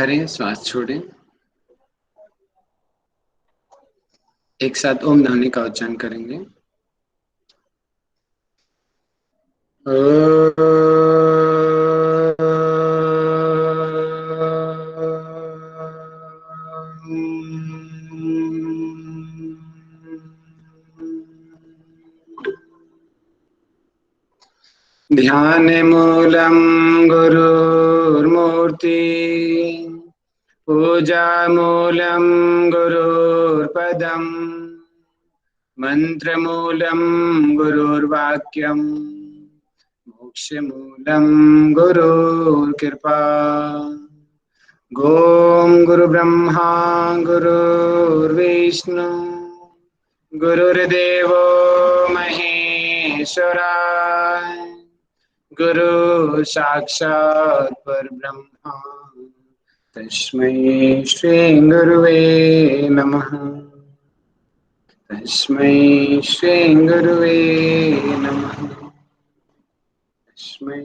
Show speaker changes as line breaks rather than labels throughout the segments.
करें, श्वास छोड़ें। एक साथ ओम ध्वनि का उच्चारण करेंगे। ध्यान मूलम गुरुर्मूर्ति, पूजा मूलम गुरुर्पदम, मंत्र मूलम गुरुर्वाक्यम, मोक्ष मूलम गुरुर्कृपा। गोम गुरु ब्रह्मा गुरुर्विष्णु गुरुर्देवो महेश्वरा, गुरु साक्षात् परब्रह्मा, तस्मै श्री गुरुवे नमः। तस्मै श्री गुरुवे नमः। तस्मै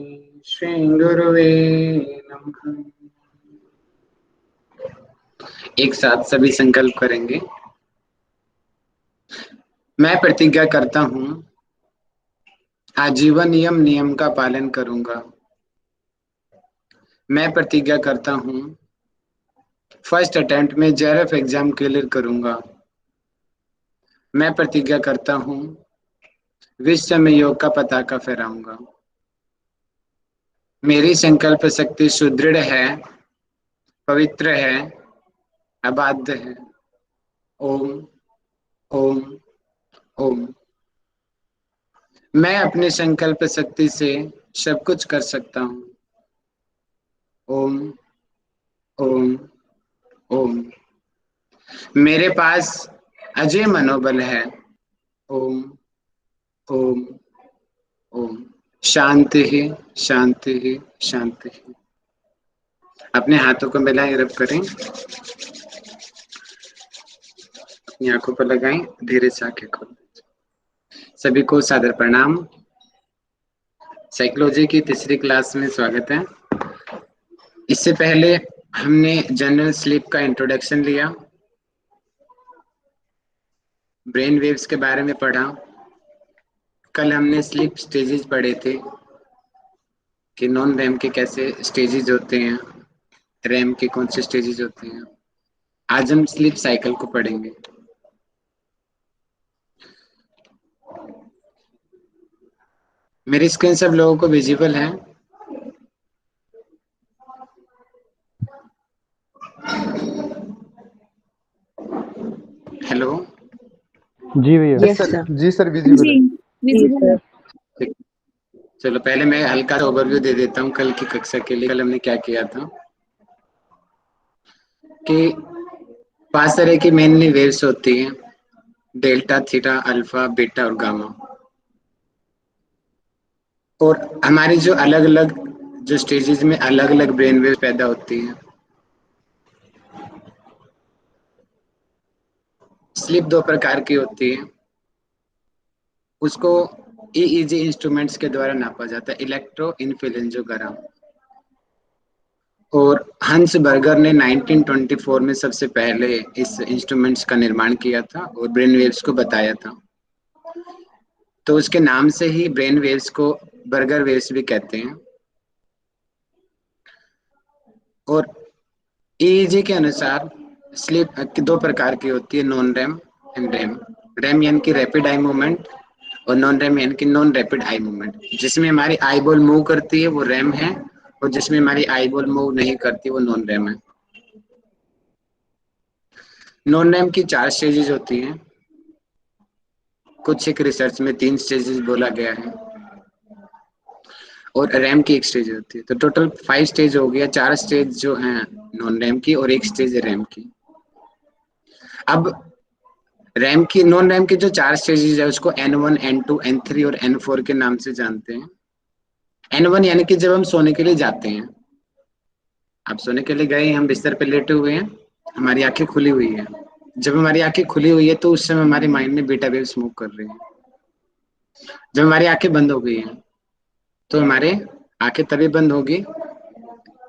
श्री गुरुवे नमः। एक साथ सभी संकल्प करेंगे। मैं प्रतिज्ञा करता हूं, आजीवन नियम का पालन करूंगा। मैं प्रतिज्ञा करता हूं, फर्स्ट अटेम्प्ट में जेआरएफ एग्जाम क्लियर करूंगा। मैं प्रतिज्ञा करता हूं, विश्व में योग का पताका फहराऊंगा। मेरी संकल्प शक्ति सुदृढ़ है, पवित्र है, अबाध्य है। ओम ओम ओम। मैं अपने संकल्प शक्ति से सब कुछ कर सकता हूँ। ओम ओम ओम। मेरे पास अजय मनोबल है। ओम ओम ओम। शांति ही शांति ही शांति ही। अपने हाथों को मिलाएं, रब करें, अपनी आंखों पर लगाएं, धीरे से आंखें खोलें। सभी को सादर प्रणाम। साइकोलॉजी की तीसरी क्लास में स्वागत है। इससे पहले हमने जनरल स्लीप का इंट्रोडक्शन लिया, ब्रेन वेव्स के बारे में पढ़ा। कल हमने स्लीप स्टेजेस पढ़े थे कि नॉन रैम के कैसे स्टेजेस होते हैं, रैम के कौन से स्टेजेस होते हैं। आज हम स्लीप साइकिल को पढ़ेंगे। मेरी स्क्रीन सब लोगों को विजिबल है? हेलो
जी भैया।
यस सर, जी सर, विजिबल है।
विजिबल है।
चलो पहले मैं हल्का सा ओवरव्यू दे देता हूँ कल की कक्षा के लिए। कल हमने क्या किया था कि 5 तरह की मेनली वेव्स होती हैं, डेल्टा, थीटा, अल्फा, बीटा और गामा। और हमारी जो अलग अलग जो स्टेजेस में अलग अलग ब्रेन वेव पैदा होती हैं। स्लीप 2 प्रकार की होती है, उसको ईईजी इंस्ट्रूमेंट्स के द्वारा नापा जाता है, इलेक्ट्रो इन्फ्लुएंजोग्राम। और हंस बर्गर ने 1924 में सबसे पहले इस इंस्ट्रूमेंट्स का निर्माण किया था और ब्रेन वेव्स को बताया था। तो उसके नाम से ही ब्रेन वेव्स को बर्गर वेव्स भी कहते हैं। और ईईजी के अनुसार स्लीप 2 प्रकार की होती है, non RAM and RAM. RAM यानी कि रैपिड आई मूवमेंट, और नॉन रैम यानी कि नॉन रैपिड आई मूवमेंट। जिसमें हमारी आई बॉल मूव करती है वो रैम है, और जिसमें हमारी आई बॉल मूव नहीं करती वो नॉन रैम है। नॉन रैम की 4 स्टेजेस होती हैं, कुछ एक रिसर्च में 3 स्टेजेस बोला गया है, और रैम की 1 स्टेज होती है। तो टोटल 5 स्टेज हो गया। 4 स्टेज जो हैं नॉन रैम की और 1 स्टेज रैम की। अब रैम की, नॉन रैम की जो 4 स्टेजेस है उसको N1, N2, N3 और N4 के नाम से जानते हैं। N1 यानी कि जब हम सोने के लिए जाते हैं, आप सोने के लिए गए, हम बिस्तर पे लेटे हुए हैं, हमारी आंखें खुली हुई है। जब हमारी आंखें खुली हुई है तो उस समय हमारे माइंड में बीटा वेव्स मूव कर रही है। जब हमारी आंखें बंद हो गई हैं तो हमारे आंखें तभी बंद होगी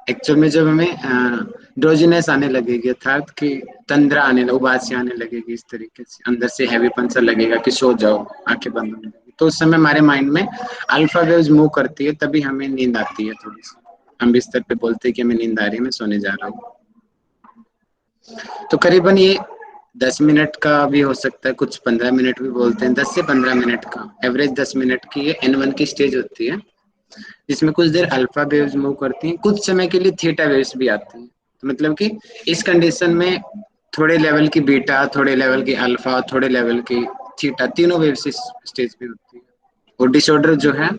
एक्चुअल में जब हमें ड्रोजीनेस आने लगेगी, अर्थात कि तंद्रा आने उबासी आने लगेगी, इस तरीके से अंदर से हैवी पंसर लगेगा कि सो जाओ, आंखें बंद होने लगेगी। तो उस समय हमारे माइंड में अल्फा वेव्स मूव करती है, तभी हमें नींद आती है थोड़ी सी। हम बिस्तर पे बोलते हैं कि हमें नींद आ रही है, मैं सोने जा रहा हूँ। तो करीबन ये 10 मिनट का भी हो सकता है, कुछ 15 मिनट भी बोलते हैं, 10 से 15 मिनट का, एवरेज 10 मिनट की ये N1 की स्टेज होती है, जिसमें कुछ देर अल्फा वेव्स मूव करती हैं, कुछ समय के लिए थीटा वेव्स भी आती हैं। तो मतलब कि इस कंडीशन में थोड़े लेवल की बीटा, थोड़े लेवल की अल्फा, थोड़े लेवल की थीटा, तीनों वेव्स इस स्टेज पे होती है। और डिसऑर्डर जो है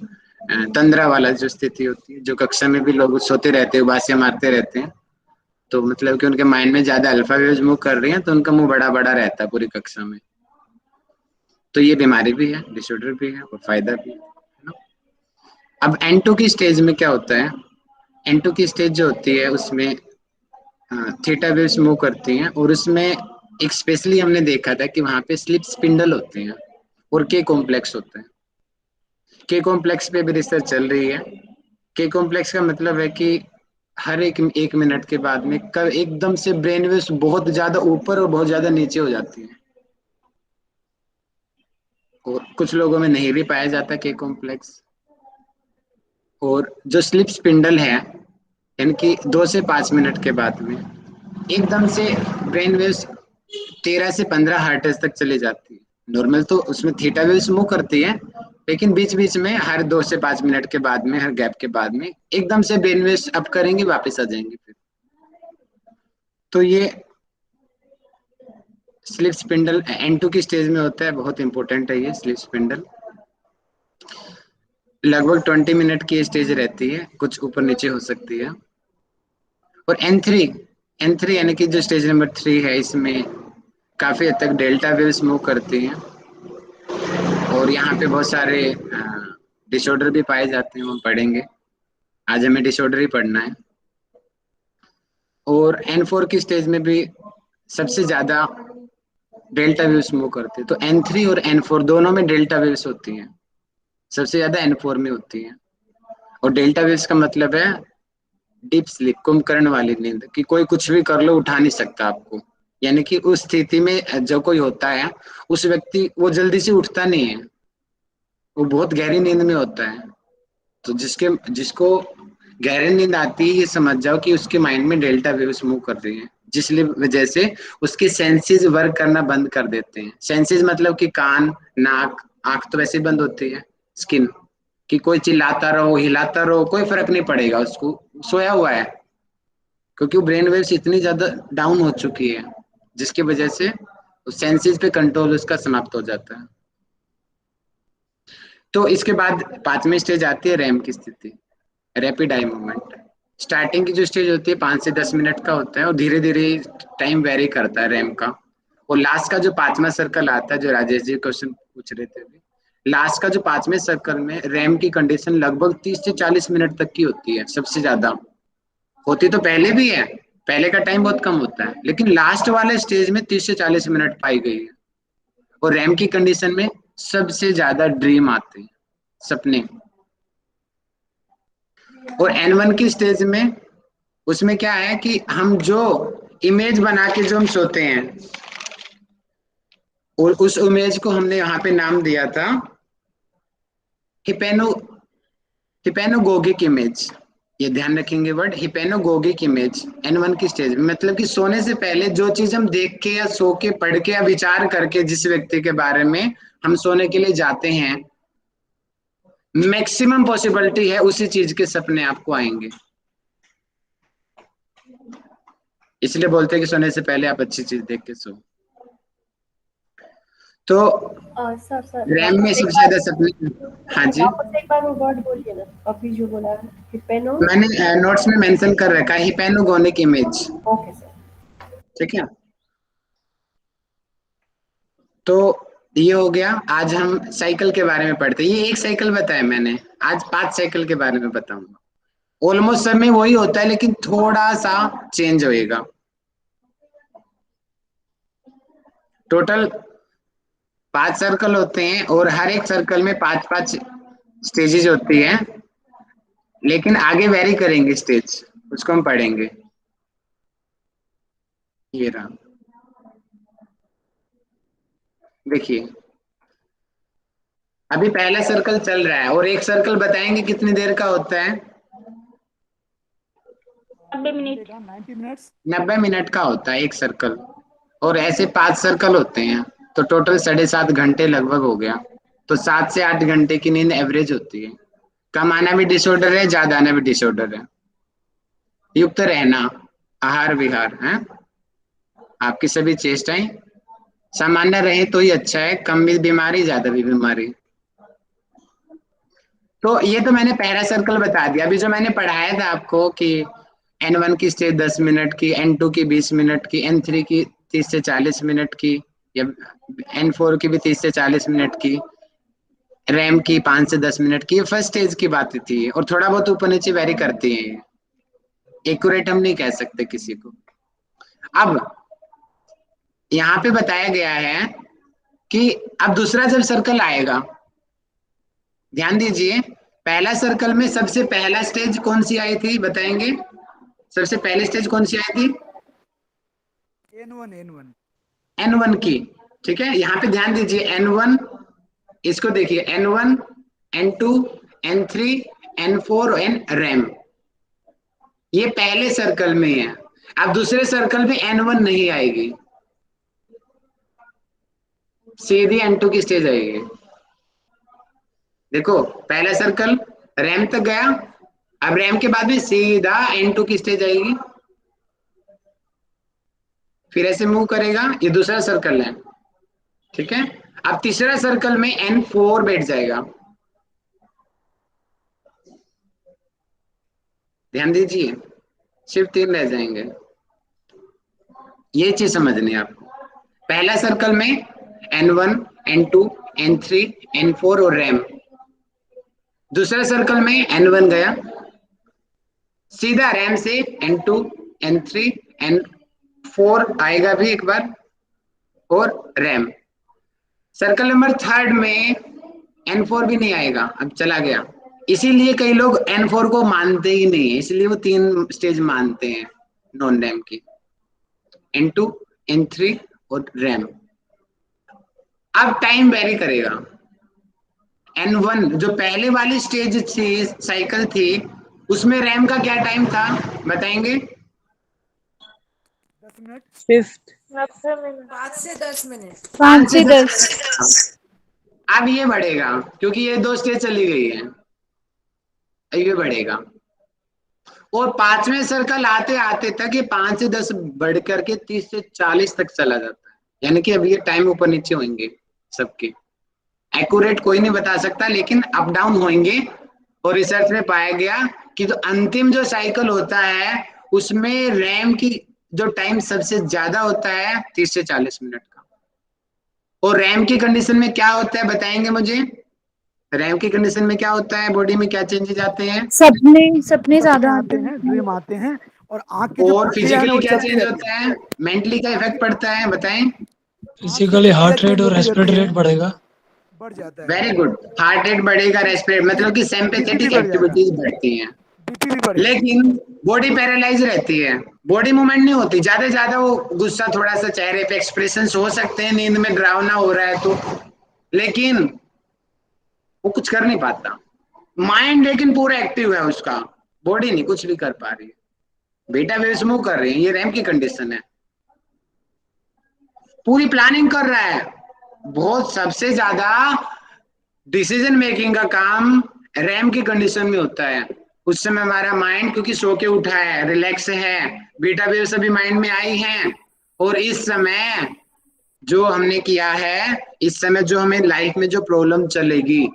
तंद्रा वाला जो स्थिति होती है, जो कक्षा में भी लोग सोते रहते हैं, उबासियां मारते रहते हैं, तो मतलब कि उनके माइंड में ज्यादा अल्फा वेव्स मूव कर रही हैं, तो उनका मुंह बड़ा बड़ा रहता है पूरी कक्षा में। तो ये बीमारी भी है, डिसऑर्डर भी है और फायदा भी है ना। अब N2 की स्टेज में क्या होता है, N2 की स्टेज जो होती है उसमें थीटा वेव्स मूव करती हैं, और उसमें एक स्पेशली हमने देखा था कि वहां पे स्लिप स्पिंडल होते हैं और के कॉम्प्लेक्स होते हैं। के कॉम्प्लेक्स पे भी रिसर्च चल रही है। के कॉम्प्लेक्स का मतलब है कि हर एक मिनट के बाद में कब एकदम से ब्रेन वेव्स बहुत ज्यादा ऊपर और बहुत ज्यादा नीचे हो जाती हैं, और कुछ लोगों में नहीं भी पाया जाता के कॉम्प्लेक्स। और जो स्लिप स्पिंडल है, यानी कि 2 से 5 मिनट के बाद में एकदम से ब्रेन वेव्स 13 से 15 हर्ट्ज तक चली जाती है। नॉर्मल तो उसमें थीटा वेव्स मूव करती है, लेकिन बीच बीच में हर 2 से 5 मिनट के बाद में, हर गैप के बाद में एकदम से ब्रेन वेव्स अप करेंगे, वापस आ जाएंगे फिर। तो ये स्लिप स्पिंडल N2 की स्टेज में होता है, बहुत इंपॉर्टेंट है ये स्लिप स्पिंडल। लगभग 20 मिनट की स्टेज रहती है, कुछ ऊपर नीचे हो सकती है। और N3 यानी कि जो स्टेज नंबर 3 है, इसमें काफी हद तक डेल्टा वेव्स मूव करती हैं, और यहाँ पे बहुत सारे डिसऑर्डर भी पाए जाते हैं, वो पढ़ेंगे। आज हमें डिसऑर्डर ही पढ़ना है। और N4 की स्टेज में भी सबसे ज्यादा डेल्टा वेव्स मूव करते हैं। तो N3 और N4 दोनों में डेल्टा वेव्स होती हैं, सबसे ज्यादा N4 में होती हैं। और डेल्टा वेव्स का मतलब है डीप स्लीप, कुंभकर्ण वाली नींद, कि कोई कुछ भी कर लो उठा नहीं सकता आपको। यानी कि उस स्थिति में जो कोई होता है, उस व्यक्ति वो जल्दी से उठता नहीं है, वो बहुत गहरी नींद में होता है। तो जिसको गहरी नींद आती है, ये समझ जाओ कि उसके माइंड में डेल्टा वेव्स मूव कर रही है, जिसलिए वजह से उसके सेंसेस वर्क करना बंद कर देते हैं। सेंसेस मतलब कि कान, नाक, आंख तो वैसे ही बंद होती है, स्किन, कि कोई चिल्लाता रहो, हिलाता रहो, कोई फर्क नहीं पड़ेगा उसको, सोया हुआ है, क्योंकि वो ब्रेन वेव्स इतनी ज्यादा डाउन हो चुकी है, जिसकी वजह से सेंसेस पे कंट्रोल उसका समाप्त हो जाता है। तो इसके बाद 5वीं स्टेज आती है रैम की स्थिति, रैपिड आई मूवमेंट। स्टार्टिंग की जो स्टेज होती है 5 से 10 मिनट का होता है, और धीरे धीरे टाइम वेरी करता है रैम का। और लास्ट का जो 5वां सर्कल आता है, जो राजेश जी क्वेश्चन पूछ रहे थे अभी, लास्ट का जो 5वें सर्कल में रैम की कंडीशन लगभग 30 से 40 मिनट तक की होती है, सबसे ज्यादा होती तो पहले भी है, पहले का टाइम बहुत कम होता है, लेकिन लास्ट वाले स्टेज में 30 से 40 मिनट पाई गई है। और रैम की कंडीशन में सबसे ज्यादा ड्रीम आते हैं, सपने। और N1 की स्टेज में, उसमें क्या है कि हम जो इमेज बना के जो हम सोते हैं, और उस इमेज को हमने यहाँ पे नाम दिया था हिपेनो हिपेनोगोगिक इमेज। ये ध्यान रखेंगे वर्ड, हिपेनोगोगिक इमेज N1 की स्टेज में। मतलब कि सोने से पहले जो चीज हम देख के या सो के पढ़ के या विचार करके जिस व्यक्ति के बारे में हम सोने के लिए जाते हैं, मैक्सिमम पॉसिबिलिटी है उसी चीज के सपने आपको आएंगे। इसलिए बोलते हैं कि सोने से पहले आप अच्छी चीज देख के सो। तो
सर सर
रैम में
वापस एक
सबसे
बार
ज्यादा सपने। हाँ जी,
वापस एक बार वो वर्ड बोलिए ना, अभी जो बोला हिपेनो।
मैंने नोट्स में मेंशन कर रखा है हिपेनोगोनिक इमेज।
Okay sir.
ठीक है, तो ये हो गया। आज हम साइकिल के बारे में पढ़ते हैं। ये एक साइकिल बताया मैंने, आज 5 साइकिल के बारे में बताऊंगा। ऑलमोस्ट सब में वही होता है, लेकिन थोड़ा सा चेंज होएगा। टोटल 5 सर्कल होते हैं, और हर एक सर्कल में 5-5 स्टेजेस होती है, लेकिन आगे वेरी करेंगे स्टेज, उसको हम पढ़ेंगे। ये रहा, देखिए अभी पहला सर्कल चल रहा है और एक सर्कल बताएंगे कितनी देर का होता है?
90 मिनट।
90 मिनट का होता है एक सर्कल, और ऐसे 5 सर्कल होते हैं, तो टोटल 7.5 घंटे लगभग हो गया। तो 7 से 8 घंटे की नींद एवरेज होती है। कम आना भी डिसऑर्डर है, ज्यादा आना भी डिसऑर्डर है। युक्त रहना, आहार विहार है, आपकी सभी चेष्टाएं सामान्य रहे तो ही अच्छा है, कम भी बीमारी ज्यादा भी बीमारी। तो ये तो मैंने पहला सर्कल बता दिया। अभी जो मैंने पढ़ाया था आपको कि N1 की स्टेज 10 मिनट की, N2 की 20 मिनट की, N3 की 30 से 40 मिनट की, या N4 की भी 30 से 40 मिनट की, रैम की 5 से 10 मिनट की, फर्स्ट स्टेज की बात थी। और थोड़ा बहुत ऊपर नीचे वेरी करती है, एक्यूरेट हम नहीं कह सकते किसी को। अब यहाँ पे बताया गया है कि अब दूसरा जब सर्कल आएगा, ध्यान दीजिए, पहला सर्कल में सबसे पहला स्टेज कौन सी आई थी बताएंगे? सबसे पहली स्टेज कौन सी आई थी? N1 की। ठीक है, यहाँ पे ध्यान दीजिए, N1, इसको देखिए, N1, N2, N3, N4 N RAM, ये पहले सर्कल में है। अब दूसरे सर्कल में N1 नहीं आएगी, सीधी N2 की स्टेज आएगी। देखो पहला सर्कल रैम तक गया, अब रैम के बाद में सीधा N2 की स्टेज आएगी, फिर ऐसे मूव करेगा, ये दूसरा सर्कल है। ठीक है, अब तीसरा सर्कल में N4 बैठ जाएगा। ध्यान दीजिए, सिर्फ 3 रह जाएंगे, ये चीज समझनी है आपको। पहला सर्कल में N1, N2, N3, N4 और रैम। दूसरा सर्कल में N1 गया, सीधा रैम से N2, N3, N4 आएगा भी एक बार, और रैम। सर्कल नंबर थर्ड में N4 भी नहीं आएगा, अब चला गया। इसीलिए कई लोग N4 को मानते ही नहीं है, इसलिए वो 3 स्टेज मानते हैं नॉन रैम की, N2, N3 और रैम। अब टाइम वेरी करेगा। N1 जो पहले वाली स्टेज थी, साइकिल थी, उसमें रैम का क्या टाइम था बताएंगे?
5 से 10 मिनट।
5 से 10। अब ये बढ़ेगा क्योंकि ये 2 स्टेज चली गई है, ये बढ़ेगा। और 5वें सर्कल आते आते तक ये 5 से 10 बढ़ करके 30 से 40 तक चला जाता है। यानी कि अब ये टाइम ऊपर नीचे होंगे सबके, एक्यूरेट कोई नहीं बता सकता, लेकिन अप डाउन होंगे। और रिसर्च में पाया गया कि जो अंतिम जो साइकिल होता है उसमें रैम की जो टाइम सबसे ज्यादा होता है 30 से 40 मिनट का। और रैम की कंडीशन में क्या होता है बताएंगे मुझे? रैम की कंडीशन में क्या होता है, बॉडी में क्या चेंजेस आते हैं?
सपने सपने ज्यादा
आते
आते
हैं,
हैं।
ड्रीम आते हैं, और आंख की जो
और
पलकियां है ना
फिजिकली
वो
क्या
चलती
चेंज
रहती
होता है, मेंटली का इफेक्ट पड़ता है, बताएं?
है।
फिजिकली हार्ट रेट और
मोटी रहती
रेस्पिरेटरी
है,
रेट बढ़ेगा।
बढ़ जाता है,
वेरी गुड, हार्ट रेट बढ़ेगा, रेस्पिरेट मतलब कि
बीपी भी
सिंपैथेटिक
बढ़ जाएगा,
एक्टिविटीज बढ़ती हैं।
बीपी भी बढ़ेगा।
लेकिन बॉडी पैरालाइज रहती है, बॉडी मूवमेंट नहीं होती। ज्यादा से ज्यादा वो गुस्सा थोड़ा सा चेहरे पे एक्सप्रेशन हो सकते हैं, नींद में डरावना हो रहा है तो, लेकिन वो कुछ कर नहीं पाता। माइंड लेकिन पूरा एक्टिव है उसका, बॉडी नहीं कुछ भी कर पा रही है। बेटा वेव्स मूव कर रही है, ये रैम की कंडीशन है। पूरी प्लानिंग कर रहा है, बहुत सबसे ज्यादा डिसीजन मेकिंग का काम रैम की कंडीशन में होता है। उस समय हमारा माइंड क्योंकि सो के उठा है, रिलैक्स है, बीटा वेव सभी माइंड में आई हैं। और इस समय जो हमने किया है, इस समय जो हमें लाइफ में जो प्रॉब्लम चलेगी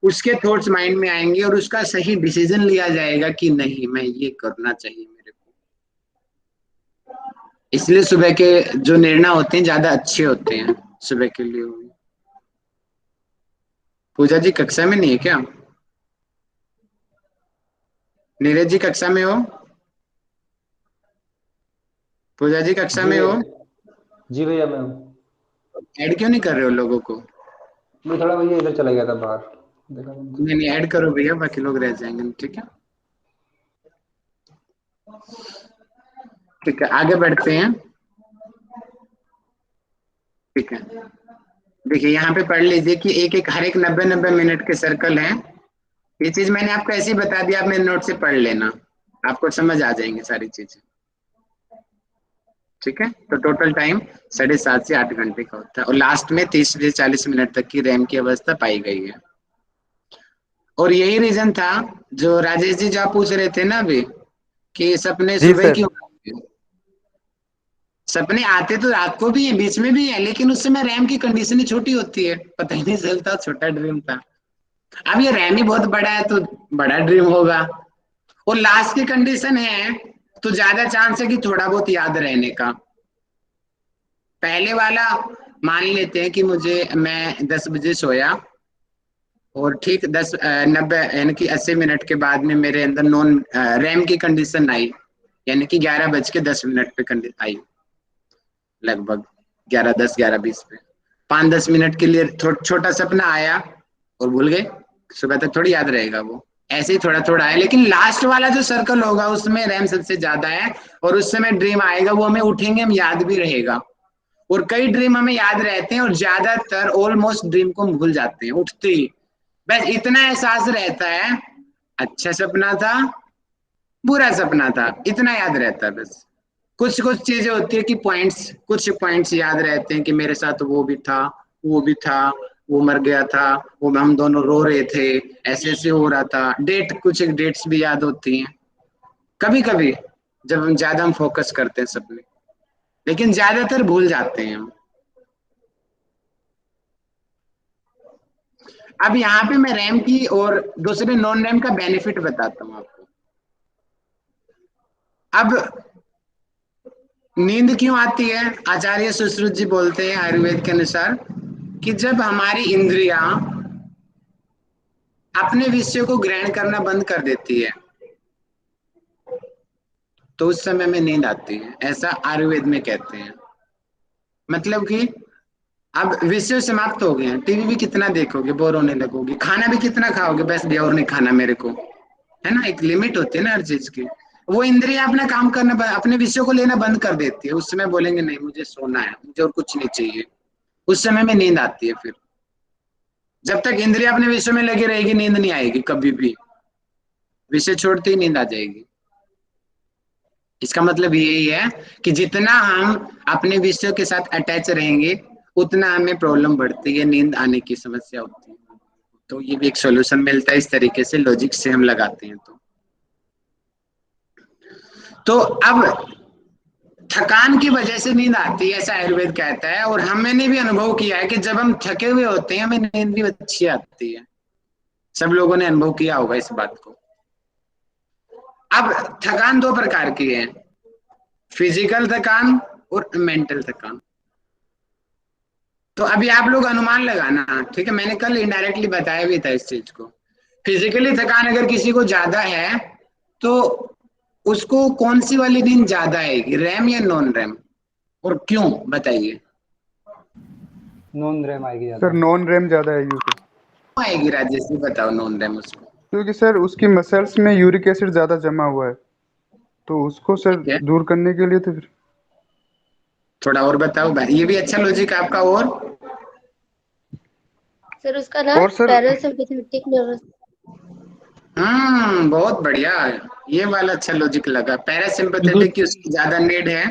उसके थॉट्स माइंड में आएंगे और उसका सही डिसीजन लिया जाएगा कि नहीं मैं ये करना चाहिए मेरे को। इसलिए सुबह के जो निर्णय होते हैं ज्यादा अच्छे होते हैं सुबह के लिए। पूजा जी कक्षा में नहीं है क्या? नीरज जी कक्षा में हो? पूजा जी कक्षा
जी
में हो?
भैया, जी भैया मैं हूँ।
ऐड क्यों नहीं कर रहे हो लोगों को?
मैं थोड़ा भैया इधर चला गया था बाहर, देखा नहीं।
नहीं नहीं, ऐड करो भैया, बाकी लोग रह जाएंगे, ठीक है। ठीक है, आगे बढ़ते हैं। ठीक है, देखिए यहाँ पे पढ़ लीजिए कि एक एक हर एक 90-90 मिनट के सर्कल हैं। ये चीज मैंने आपको ऐसे ही बता दिया, आप मेरे नोट से पढ़ लेना, आपको समझ आ जाएंगे सारी चीजें। ठीक है, तो टोटल टाइम 7.5 से 8 घंटे का होता है और लास्ट में 30 से 40 मिनट तक की रैम की अवस्था पाई गई है। और यही रीजन था जो राजेश जी जो आप पूछ रहे थे ना अभी, कि सपने
जी
सुबह
सर।
क्यों आते हैं? सपने आते तो रात को भी है, बीच में भी है, लेकिन उस समय रैम की कंडीशन ही छोटी होती है, पता ही नहीं चलता, छोटा ड्रीम था। अब ये रैम ही बहुत बड़ा है तो बड़ा ड्रीम होगा। और लास्ट की कंडीशन है तो ज्यादा चांस है कि थोड़ा बहुत याद रहने का। पहले वाला मान लेते हैं कि मैं 10 बजे सोया और ठीक 90 यानी कि 80 मिनट के बाद में मेरे अंदर नॉन रैम की कंडीशन आई, यानी कि 11:10 पे कंडीशन आई, लगभग 11:10 11:20 पे 5-10 मिनट के लिए छोटा सपना आया और भूल गए, सुबह तक थोड़ी याद रहेगा वो, ऐसे ही थोड़ा थोड़ा है। लेकिन लास्ट वाला जो सर्कल होगा उसमें रैम सबसे ज्यादा है और उस समय ड्रीम आएगा, वो हमें उठेंगे हम याद भी रहेगा। और कई ड्रीम हमें याद रहते हैं और ज्यादातर ऑलमोस्ट ड्रीम को हम भूल जाते हैं उठते ही, बस इतना एहसास रहता है अच्छा सपना था बुरा सपना था, इतना याद रहता है बस। कुछ कुछ चीजें होती है कि कुछ पॉइंट्स याद रहते हैं कि मेरे साथ वो भी था, वो भी था, वो मर गया था, वो हम दोनों रो रहे थे, ऐसे ऐसे हो रहा था, कुछ डेट्स भी याद होती हैं कभी कभी जब हम फोकस करते हैं सपने, लेकिन ज्यादातर भूल जाते हैं हम। अब यहाँ पे मैं रैम की और दूसरे नॉन रैम का बेनिफिट बताता हूँ आपको। अब नींद क्यों आती है? आचार्य सुश्रुत जी बोलते हैं आयुर्वेद के अनुसार कि जब हमारी इंद्रियां अपने विषय को ग्रहण करना बंद कर देती है तो उस समय में नींद आती है, ऐसा आयुर्वेद में कहते हैं। मतलब कि अब विषय समाप्त हो गए हैं, टीवी भी कितना देखोगे, बोर होने लगोगे, खाना भी कितना खाओगे, बस दिया और नहीं खाना मेरे को, है ना, एक लिमिट होती है ना हर चीज की। वो इंद्रिया अपना काम करना अपने विषयों को लेना बंद कर देती है, उस समय बोलेंगे नहीं मुझे सोना है, मुझे और कुछ नहीं चाहिए, उस समय में नींद आती है। फिर जब तक इंद्रिया अपने विषय में लगी रहेगी नींद नहीं आएगी कभी भी, विषय छोड़ते ही नींद आ जाएगी। इसका मतलब यही है कि जितना हम अपने विषयों के साथ अटैच रहेंगे उतना हमें प्रॉब्लम बढ़ती है, नींद आने की समस्या होती है। तो ये भी एक सॉल्यूशन मिलता है इस तरीके से, लॉजिक से हम लगाते हैं। तो अब थकान की वजह से नींद आती है ऐसा आयुर्वेद कहता है, और हमने भी अनुभव किया है कि जब हम थके हुए होते हैं हमें नींद भी अच्छी आती है। सब लोगों ने अनुभव किया होगा इस बात को। अब थकान दो प्रकार की है, फिजिकल थकान और मेंटल थकान। तो अभी आप लोग अनुमान लगाना, ठीक है, मैंने कल इनडायरेक्टली बताया भी था इस चीज को। फिजिकली थकान अगर किसी को ज्यादा है तो उसको कौन सी वाली नींद ज्यादा आएगी, रैम या नॉन रैम, और क्यों बताइए?
नॉन रैम आएगी ज्यादा।
सर नॉन रैम ज्यादा है यूज,
क्यों आएगी राजेश जी, बताओ नॉन रैम उसको।
क्योंकि सर उसकी मसल्स में यूरिक एसिड ज्यादा जमा हुआ है, तो उसको सर
ठीक है,
दूर करने के लिए तो फिर
थोड़ा और बताओ भाई, ये भी अच्छा लॉजिक है आपका। और
सर उसका ना
और सर
पैरासिम्पैथेटिक नर्वस।
बहुत बढ़िया, ये वाला अच्छा लॉजिक लगा, पैरासिम्पैथेटिक की उसकी ज्यादा नीड है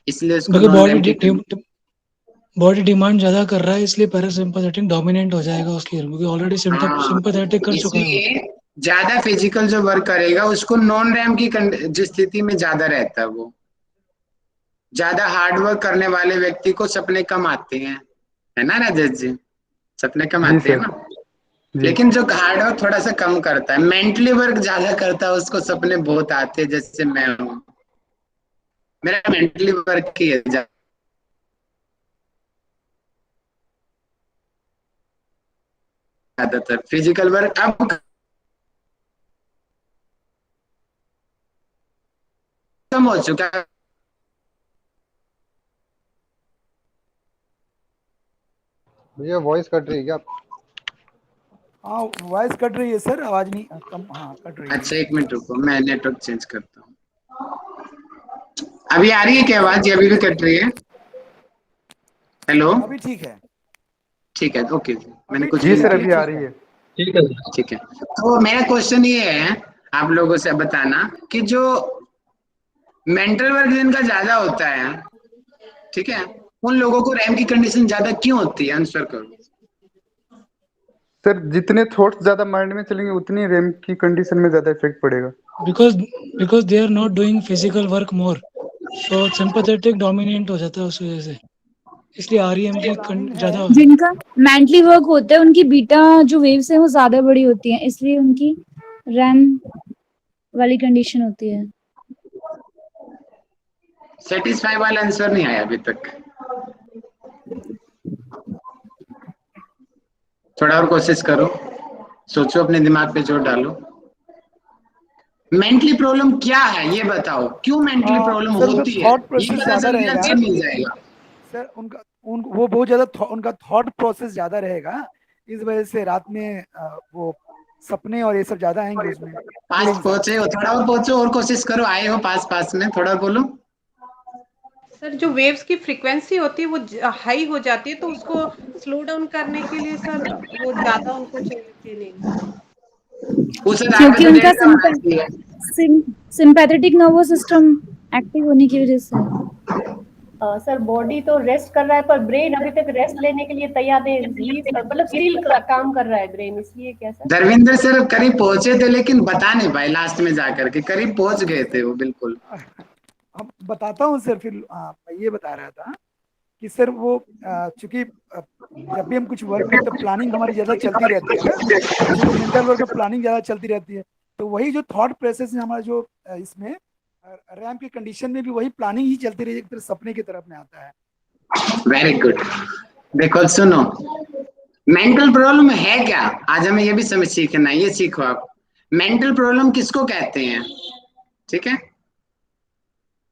इसलिए उसको
क्योंकि
नॉन रैम की
बॉडी डिमांड ज्यादा कर रहा है, इसलिए पैरासिम्पैथेटिक डोमिनेंट हो जाएगा उसकी, क्योंकि ऑलरेडी
हाँ,
सिंपैथेटिक कर चुका है वो।
इसलिए ज्यादा फिजिकल जो वर्क करेगा उसको नॉन रैम की जो स्थिति में ज्यादा रहता है। वो ज्यादा हार्ड वर्क करने वाले व्यक्ति को सपने कम आते हैं, है ना राजेश जी, सपने कम
जी
आते हैं
सर।
ना।
जी
लेकिन जो हार्ड वर्क थोड़ा सा कम करता है, मेंटली वर्क ज्यादा करता है, उसको सपने बहुत आते हैं। जैसे मैं हूँ, मेरा मेंटली वर्क ही है ज्यादातर, फिजिकल वर्क अब कम हो चुका है।
भैया वॉइस कट रही है क्या?
हाँ वॉइस कट रही है सर, आवाज नहीं कम, हाँ कट रही है।
अच्छा एक मिनट रुको, मैं नेटवर्क चेंज करता हूँ। अभी आ रही है क्या आवाज, या अभी भी कट रही है? हेलो,
अभी ठीक है।
ठीक है, ओके जी, मैंने
अभी
कुछ
जी
भी
ठीक है,
सर,
नहीं
अभी
अभी आ
ठीक
रही
है।
है।
ठीक है। तो मेरा क्वेश्चन ये है आप लोगों से बताना कि जो मेंटल वर्क जिनका ज्यादा होता है, ठीक है, उन लोगों को रैम की कंडीशन ज्यादा क्यों होती है? आंसर करो।
सर जितने थॉट्स ज्यादा माइंड में चलेंगे उतनी रैम की कंडीशन में ज्यादा इफेक्ट पड़ेगा।
Because because they are not doing physical work more, तो सिंपैथेटिक डोमिनेंट हो जाता है उस वजह से, इसलिए आरईएम की
प्लानिंग है।
ज्यादा हो जाती
जिनका मेंटली वर्क होता है उनकी बीटा जो वेव्स है वो ज्यादा बड़ी होती है, इसलिए उनकी रैम वाली कंडीशन होती है।
सेटिस्फाई वाला आंसर नहीं आया अभी तक। थोड़ा और कोशिश करो, सोचो, अपने दिमाग पे जोर डालो। मेंटली प्रॉब्लम क्या है ये बताओ, क्यों मेंटली प्रॉब्लम
सर उनका
होती है,
थॉट
ये
प्रोसेस
पता
ज्यादा
चल गया
रहेगा।
अच्छा मिल जाएगा।
सर वो बहुत ज्यादा उनका थॉट प्रोसेस ज्यादा रहेगा, इस वजह से रात में वो सपने और ये सब ज्यादा आएंगे उसमें।
पास पहुंचे हो, थोड़ा और पहुंचो, और कोशिश करो, आए हो पास पास में, थोड़ा और बोलो।
सर जो वेव्स की फ्रीक्वेंसी होती है वो हाई हो जाती है, तो उसको स्लो डाउन करने के लिए सर वो ज्यादा उनको चाहिए ट्रेनिंग।
उस आधार पे
क्योंकि
तो
उनका
1.5 का होना चाहिए।
सिंपैथेटिक नर्वस सिस्टम एक्टिव होने की वजह से।
सर बॉडी तो रेस्ट कर रहा है पर ब्रेन अभी तक रेस्ट लेने के लिए तैयार नहीं, मतलब स्टिल काम कर रहा है ब्रेन, इसलिए क्या सर?
धर्मेंद्र सर करीब पहुंचे थे लेकिन बता नहीं पाए, लास्ट में जाकर के करीब पहुंच गए थे वो, बिल्कुल।
अब बताता हूँ सर, फिर मैं ये बता रहा था कि सर वो चूंकि जब भी हम कुछ वर्क करते हैं प्लानिंग हमारी ज्यादा चलती रहती है ना, चूंकि मेंटल वर्क में प्लानिंग ज्यादा चलती रहती है, तो वही जो थॉट प्रोसेस है हमारा जो इसमें रैम की कंडीशन में भी वही प्लानिंग ही चलती रही, एक तरह सपने की तरफ में आता है।
Very good. देखो सुनो, मेंटल प्रॉब्लम है क्या, आज हमें ये भी समझ सीखना है, ये सीखो आप। मेंटल प्रॉब्लम किसको कहते हैं? ठीक है,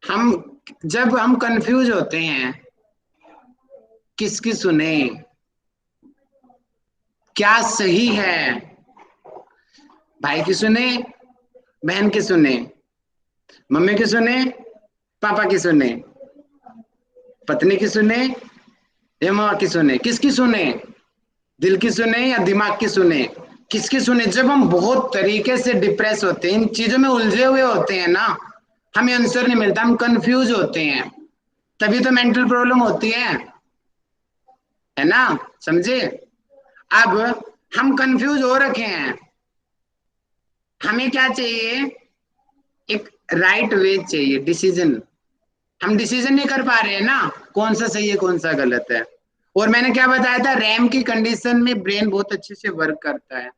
हम जब हम कंफ्यूज होते हैं, किसकी सुने, क्या सही है, भाई की सुने, बहन की सुने, मम्मी की सुने, पापा की सुने, पत्नी की सुने, या माँ की सुने, किसकी सुने? दिल की सुने या दिमाग की सुने? किसकी सुने? जब हम बहुत तरीके से डिप्रेस होते हैं, इन चीजों में उलझे हुए होते हैं ना, हमें आंसर नहीं मिलता, हम कंफ्यूज होते हैं, तभी तो मेंटल प्रॉब्लम होती है ना, समझे? अब हम कंफ्यूज हो रखे हैं, हमें क्या चाहिए? एक राइट वे चाहिए, डिसीजन। हम डिसीजन नहीं कर पा रहे हैं ना, कौन सा सही है कौन सा गलत है। और मैंने क्या बताया था, रैम की कंडीशन में ब्रेन बहुत अच्छे से वर्क करता है,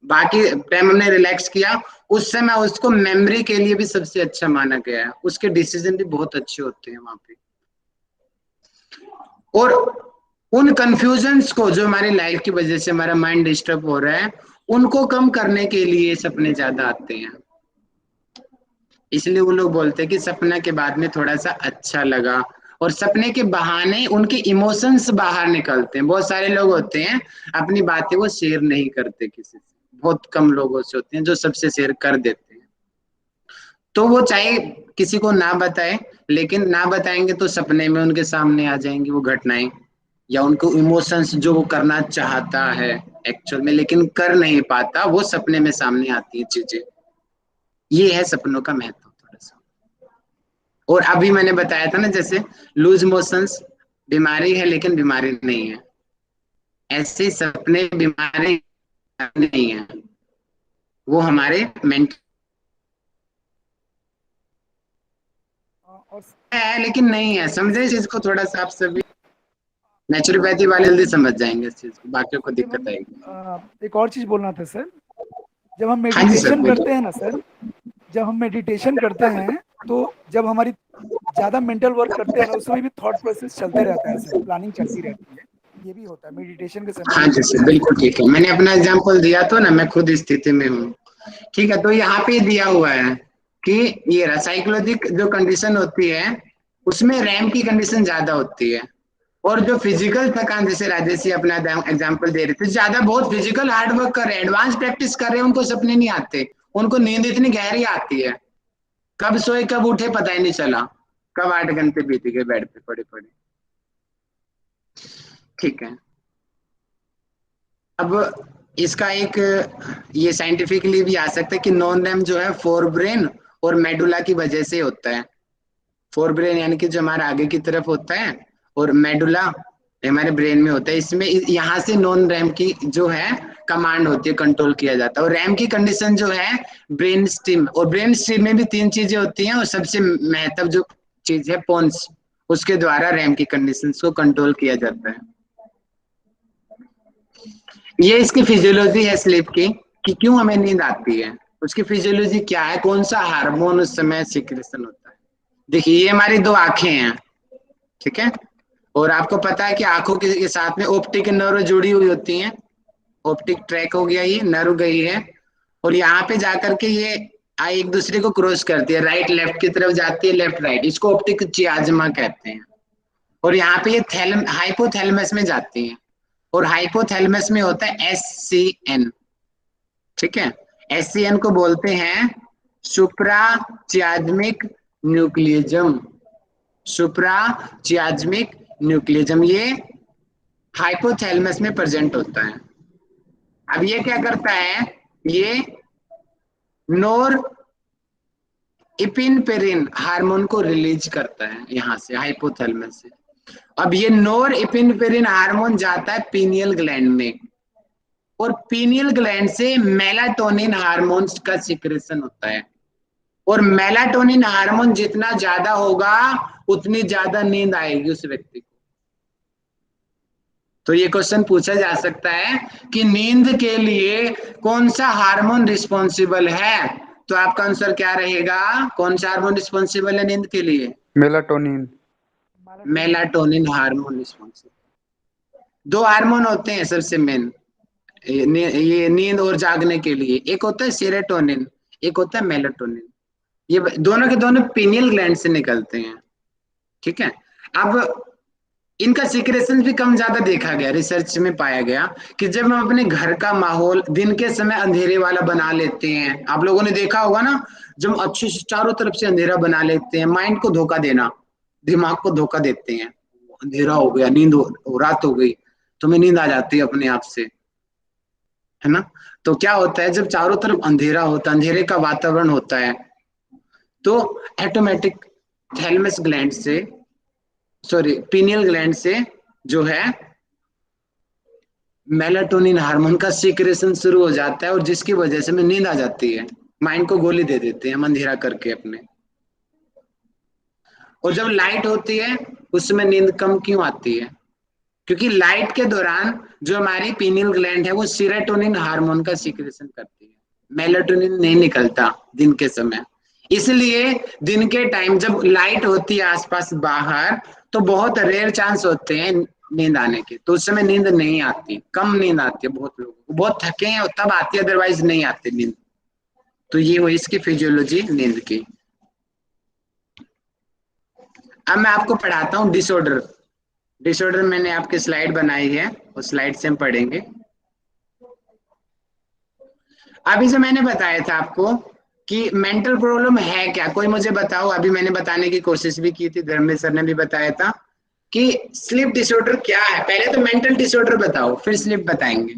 बाकी टाइम हमने रिलैक्स किया, उस समय उसको मेमोरी के लिए भी सबसे अच्छा माना गया है, उसके डिसीजन भी बहुत अच्छे होते हैं वहां पे। और उन कंफ्यूजन्स को जो हमारी लाइफ की वजह से हमारा माइंड डिस्टर्ब हो रहा है, उनको कम करने के लिए सपने ज्यादा आते हैं। इसलिए वो लोग बोलते हैं कि सपना के बाद में थोड़ा सा अच्छा लगा, और सपने के बहाने उनके इमोशंस बाहर निकलते हैं। बहुत सारे लोग होते हैं अपनी बातें वो शेयर नहीं करते किसी से, बहुत कम लोगों से होते हैं जो सबसे शेयर कर देते हैं। तो वो चाहे किसी को ना बताए, लेकिन ना बताएंगे तो सपने में उनके सामने आ जाएंगी वो घटनाएं, या उनको इमोशंस जो वो करना चाहता है एक्चुअल में लेकिन कर नहीं पाता, वो सपने में सामने आती है चीजें। ये है सपनों का महत्व थोड़ा सा। और अभी मैंने बताया था ना, जैसे लूज मोशंस बीमारी है लेकिन बीमारी नहीं है, ऐसे सपने बीमारी नहीं है, वो हमारे मेंटल
और
है लेकिन नहीं है, समझे इस चीज को थोड़ा सा आप सभी। नेचुरोपैथी वाले जल्दी समझ जाएंगे इस चीज को, बाकियों को
जब
दिक्कत
हम
आएगी।
एक और चीज बोलना था सर, जब हम
हाँ जी सर,
मेडिटेशन करते
बोलिए।
हैं ना सर, जब हम मेडिटेशन करते हैं तो जब हमारी ज्यादा मेंटल वर्क करते हैं ना, उस समय भी थॉट प्रोसेस चलते रहता है सर, प्लानिंग चलती रहती है, ये भी होता है मेडिटेशन के समय
हाँ
भी
जी
होता
सर,
है।
बिल्कुल ठीक है, मैंने अपना एग्जाम्पल दिया तो ना, मैं खुद इस स्थिति में हूँ। ठीक है, तो यहाँ पे दिया हुआ है कि ये साइकोलॉजिक जो कंडीशन होती है उसमें रैम की कंडीशन ज्यादा होती है, और जो फिजिकल थकान, जैसे राजेश जी अपना एग्जाम्पल दे रहे थे, ज्यादा बहुत फिजिकल हार्डवर्क कर रहे हैं, एडवांस प्रैक्टिस कर रहे हैं, उनको सपने नहीं आते, उनको नींद इतनी गहरी आती है। कब सोए कब उठे पता ही नहीं चला, कब 8 घंटे बीत गए बेड पे पड़े पड़े। ठीक है, अब इसका एक ये साइंटिफिकली भी आ सकता है कि नॉन रैम जो है फोर ब्रेन और मेडुला की वजह से होता है। फोर ब्रेन यानी कि जो हमारा आगे की तरफ होता है, और मेडुला हमारे ब्रेन में होता है। इसमें यहाँ से नॉन रैम की जो है कमांड होती है, कंट्रोल किया जाता है। और रैम की कंडीशन जो है ब्रेन स्टीम, और ब्रेन स्टीम में भी 3 चीजें होती हैं, और सबसे महत्व जो चीज है पोन्स, उसके द्वारा रैम की कंडीशन को कंट्रोल किया जाता है। ये इसकी फिजियोलॉजी है स्लीप की, कि क्यों हमें नींद आती है, उसकी फिजियोलॉजी क्या है, कौन सा हार्मोन उस समय सिक्रेशन होता है। देखिए ये हमारी 2 आंखें हैं, ठीक है, और आपको पता है कि आंखों के साथ में ऑप्टिक नर्व जुड़ी हुई होती हैं। ऑप्टिक ट्रैक हो गया, ये नर्व गई है, और यहाँ पे जाकर के ये एक दूसरे को क्रॉस करती है, राइट लेफ्ट की तरफ जाती है, लेफ्ट राइट, इसको ऑप्टिक चियाज्मा कहते हैं। और यहाँ पे ये हाइपोथैलेमस में जाती है, और हाइपोथैलेमस में होता है SCN, ठीक है। SCN को बोलते हैं सुप्राचियाज्मिक न्यूक्लियज्म, सुप्राचियाज्मिक न्यूक्लियज्म, ये हाइपोथैलेमस में प्रेजेंट होता है। अब ये क्या करता है, ये नोर इपिनफ्रिन हार्मोन को रिलीज करता है यहाँ से, हाइपोथैलेमस से। अब ये नोर इपिनफ्रिन हार्मोन जाता है पीनियल ग्लैंड में, और पीनियल ग्लैंड से मेलाटोनिन हार्मोन का सिक्रेशन होता है। और मेलाटोनिन हार्मोन जितना ज्यादा होगा उतनी ज्यादा नींद आएगी उस व्यक्ति को। तो ये क्वेश्चन पूछा जा सकता है कि नींद के लिए कौन सा हार्मोन रिस्पॉन्सिबल है, तो आपका आंसर क्या रहेगा, कौन सा हार्मोन रिस्पॉन्सिबल है नींद के लिए?
Melatonin.
Melatonin hormone responsible. 2 hormone होते हैं सबसे मेन ये नींद और जागने के लिए, एक होता है सेरोटोनिन, एक होता है मेलाटोनिन। ये दोनों के दोनों पीनियल ग्लैंड से निकलते हैं, ठीक है। अब इनका सीक्रेशन भी कम ज्यादा देखा गया, रिसर्च में पाया गया कि जब हम अपने घर का माहौल दिन के समय अंधेरे वाला बना लेते हैं, आप लोगों ने देखा होगा ना, जब अच्छे से चारों तरफ से अंधेरा बना लेते हैं, माइंड को धोखा देना, दिमाग को धोखा देते हैं, अंधेरा हो गया, नींद रात हो गई, तुम्हें नींद आ जाती है अपने आप से, है ना। तो क्या होता है, जब चारों तरफ अंधेरा होता है, अंधेरे का वातावरण होता है, तो ऑटोमेटिक थैलेमस ग्लैंड से, सॉरी पीनियल ग्लैंड से जो है मेलाटोनिन हार्मोन का सीक्रेशन शुरू हो जाता है, और जिसकी वजह से हमें नींद आ जाती है, माइंड को गोली दे देते हैं हम अंधेरा करके अपने। और जब लाइट होती है उसमें नींद कम क्यों आती है, क्योंकि लाइट के दौरान जो हमारी पीनियल ग्लैंड है वो सेरोटोनिन हार्मोन का सीक्रेशन करती है, मेलाटोनिन नहीं निकलता दिन के समय। इसलिए दिन के टाइम जब लाइट होती है आसपास बाहर, तो बहुत रेयर चांस होते हैं नींद आने के, तो उस समय नींद नहीं आती, कम नींद आती है, बहुत लोगों को बहुत थके हैं तब आती है, अदरवाइज नहीं आती नींद। तो ये हुई इसकी फिजियोलॉजी नींद की। अब मैं आपको पढ़ाता हूँ डिसऑर्डर। डिसऑर्डर मैंने आपकी स्लाइड बनाई है, उस स्लाइड से हम पढ़ेंगे। अभी जो मैंने बताया था आपको कि मेंटल प्रॉब्लम है क्या, कोई मुझे बताओ। अभी मैंने बताने की कोशिश भी की थी, धर्मेश सर ने भी बताया था कि स्लीप डिसऑर्डर क्या है। पहले तो मेंटल डिसऑर्डर बताओ, फिर स्लीप बताएंगे।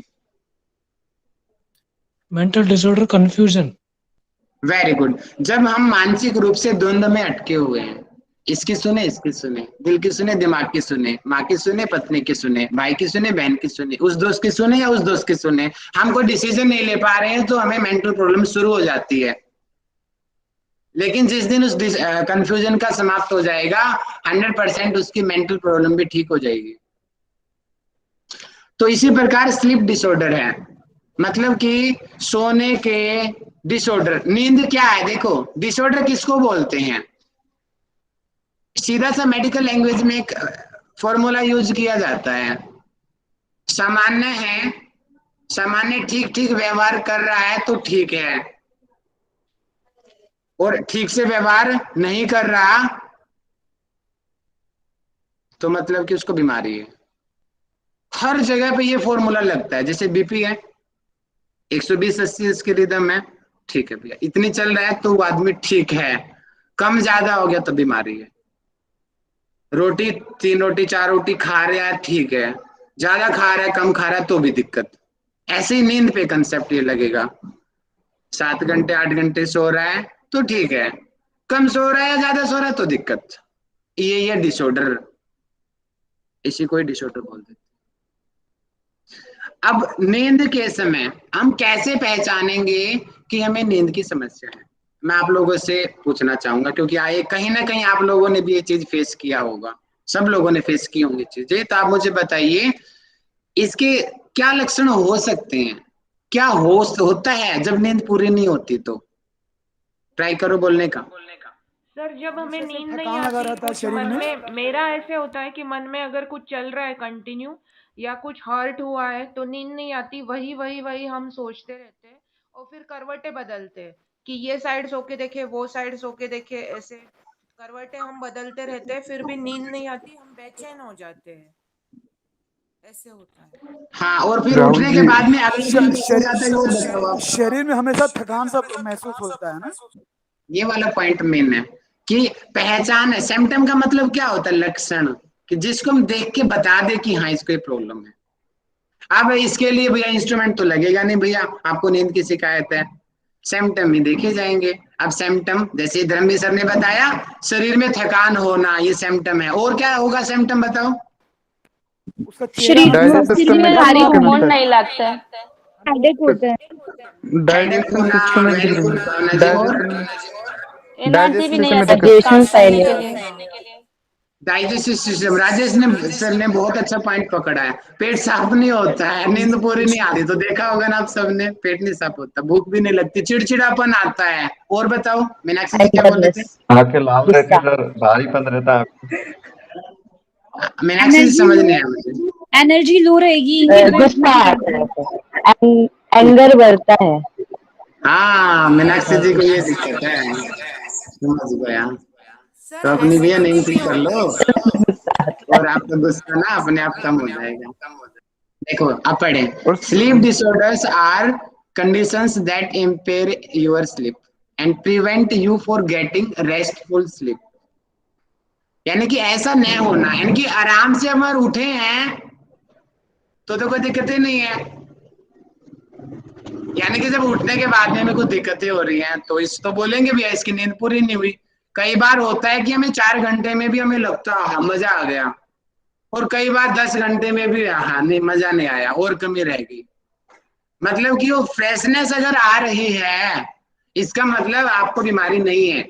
Mental disorder confusion.
Very good. जब हम मानसिक रूप से द्वंद्व में अटके हुए हैं, इसकी सुने इसकी सुने, दिल की सुने दिमाग की सुने, माँ की सुने पत्नी की सुने, भाई की सुने बहन की सुने, उस दोस्त की सुने या उस दोस्त की सुने, हम कोई डिसीजन नहीं ले पा रहे हैं, तो हमें मेंटल प्रॉब्लम शुरू हो जाती है। लेकिन जिस दिन उस कंफ्यूजन का समाप्त हो जाएगा, 100% उसकी मेंटल प्रॉब्लम भी ठीक हो जाएगी। तो इसी प्रकार स्लीप डिसऑर्डर है, मतलब कि सोने के डिसऑर्डर। नींद क्या है, देखो डिसऑर्डर किसको बोलते हैं, सीधा सा मेडिकल लैंग्वेज में एक फॉर्मूला यूज किया जाता है। सामान्य है, सामान्य ठीक ठीक व्यवहार कर रहा है तो ठीक है, और ठीक से व्यवहार नहीं कर रहा तो मतलब कि उसको बीमारी है। हर जगह पे ये फॉर्मूला लगता है। जैसे बीपी है 120/80 इसके रिदम है, ठीक है भैया, इतनी चल रहा है तो वो आदमी ठीक है। कम ज्यादा हो गया तो बीमारी है। रोटी 3 रोटी 4 रोटी खा रहा है ठीक है, ज्यादा खा रहा है कम खा रहा है तो भी दिक्कत। ऐसे ही नींद पे कंसेप्ट ये लगेगा, 7 घंटे 8 घंटे सो रहा है तो ठीक है, कम सो रहा है या ज्यादा सो रहा है तो दिक्कत। ये डिसऑर्डर, इसी को ही डिसऑर्डर बोल देते। अब नींद के समय हम कैसे पहचानेंगे कि हमें नींद की समस्या है, मैं आप लोगों से पूछना चाहूंगा, क्योंकि आए कहीं ना कहीं आप लोगों ने भी ये चीज फेस किया होगा, सब लोगों ने फेस की होंगी चीजें। तो आप मुझे बताइए इसके क्या लक्षण हो सकते हैं, क्या होता है जब नींद पूरी नहीं होती? तो ट्राई करो बोलने का।
सर जब हमें
जैसे
नींद नहीं
थकान लगा
आती,
रहता है
कुछ
शरीर
मन
में।
में, मेरा ऐसे होता है कि मन में अगर कुछ चल रहा है कंटिन्यू या कुछ हर्ट हुआ है तो नींद नहीं आती, वही वही वही हम सोचते रहते हैं और फिर करवटें बदलते हैं कि ये साइड सो के देखे, वो साइड सो के देखे, ऐसे करवटें हम बदलते रहते हैं, फिर भी नींद नहीं आती, हम बेचैन हो जाते हैं, ऐसे होता है।
हाँ, और फिर
राहुल
उठने के
जी,
बाद में अगले दिन क्या हो जाता है वो बताओ आप।
शरीर में हमेशा थकान सा महसूस होता है ना।
ये वाला पॉइंट मेन है कि पहचान है। सिम्टम का मतलब क्या होता है? लक्षण, कि जिसको हम देख के बता दे कि हाँ इसको ये प्रॉब्लम है। अब इसके लिए भैया इंस्ट्रूमेंट तो लगेगा नहीं भैया, आपको नींद की शिकायत है, सिम्टम ही देखे जाएंगे। अब सिम्टम जैसे धर्मवीर सर ने बताया, शरीर में थकान होना ये सिम्टम है, और क्या होगा सिम्टम बताओ?
उसका चेहरा
शरीर
डाइजेस्ट सिस्टम में
भारी
डिफिकल्टी
मन
होता
नहीं लगता है, हेडेक होता है,
है,
हेडेक
डाइजेशन
होना,
सिस्टम में
वेरी गुड
डिफिकल्टी,
भावना जी। और
एनर्जी भी
डाइजेशन
नहीं
सिस्टम में
आता
दिक्कत,
काम करने के लिए।
डाइजेस्टिव सिस्टम, राजेश ने सर ने बहुत अच्छा पॉइंट पकड़ा है। पेट साफ नहीं होता है, नींद पूरी नहीं आती, तो देखा होगा ना आप सबने, पेट नहीं साफ होता, भूख भी नहीं लगती, चिड़चिड़ापन आता है। और बताओ मीनाक्षी जी क्या बोल रहे थे?
आंखें लाल रहती है सर, भारीपन रहता है।
मीनाक्षी जी समझ नहीं आया मुझे।
एनर्जी लो रहेगी,
गुस्सा आता है, एंगर बढ़ता है।
हाँ, मीनाक्षी जी को ये दिक्कत है, समझ गया।
सर
तो अपनी भी नींद
एसिडिटी भी
ठीक कर लो और आपका गुस्सा ना अपने आप कम हो जाएगा। देखो अब पढ़े,
और
sleep disorders are conditions that impair your sleep and prevent you for getting restful sleep. यानी कि ऐसा नहीं होना, यानी कि आराम से अगर उठे हैं तो कोई दिक्कत ही नहीं है, यानी कि जब उठने के बाद में हमें कुछ दिक्कतें हो रही हैं तो इस तो बोलेंगे भैया इसकी नींद पूरी नहीं हुई। कई बार होता है कि हमें 4 घंटे में भी हमें लगता है मजा आ गया, और कई बार 10 घंटे में भी हाँ नहीं मजा नहीं आया और कमी रहेगी। मतलब कि वो फ्रेशनेस अगर आ रही है इसका मतलब आपको बीमारी नहीं है,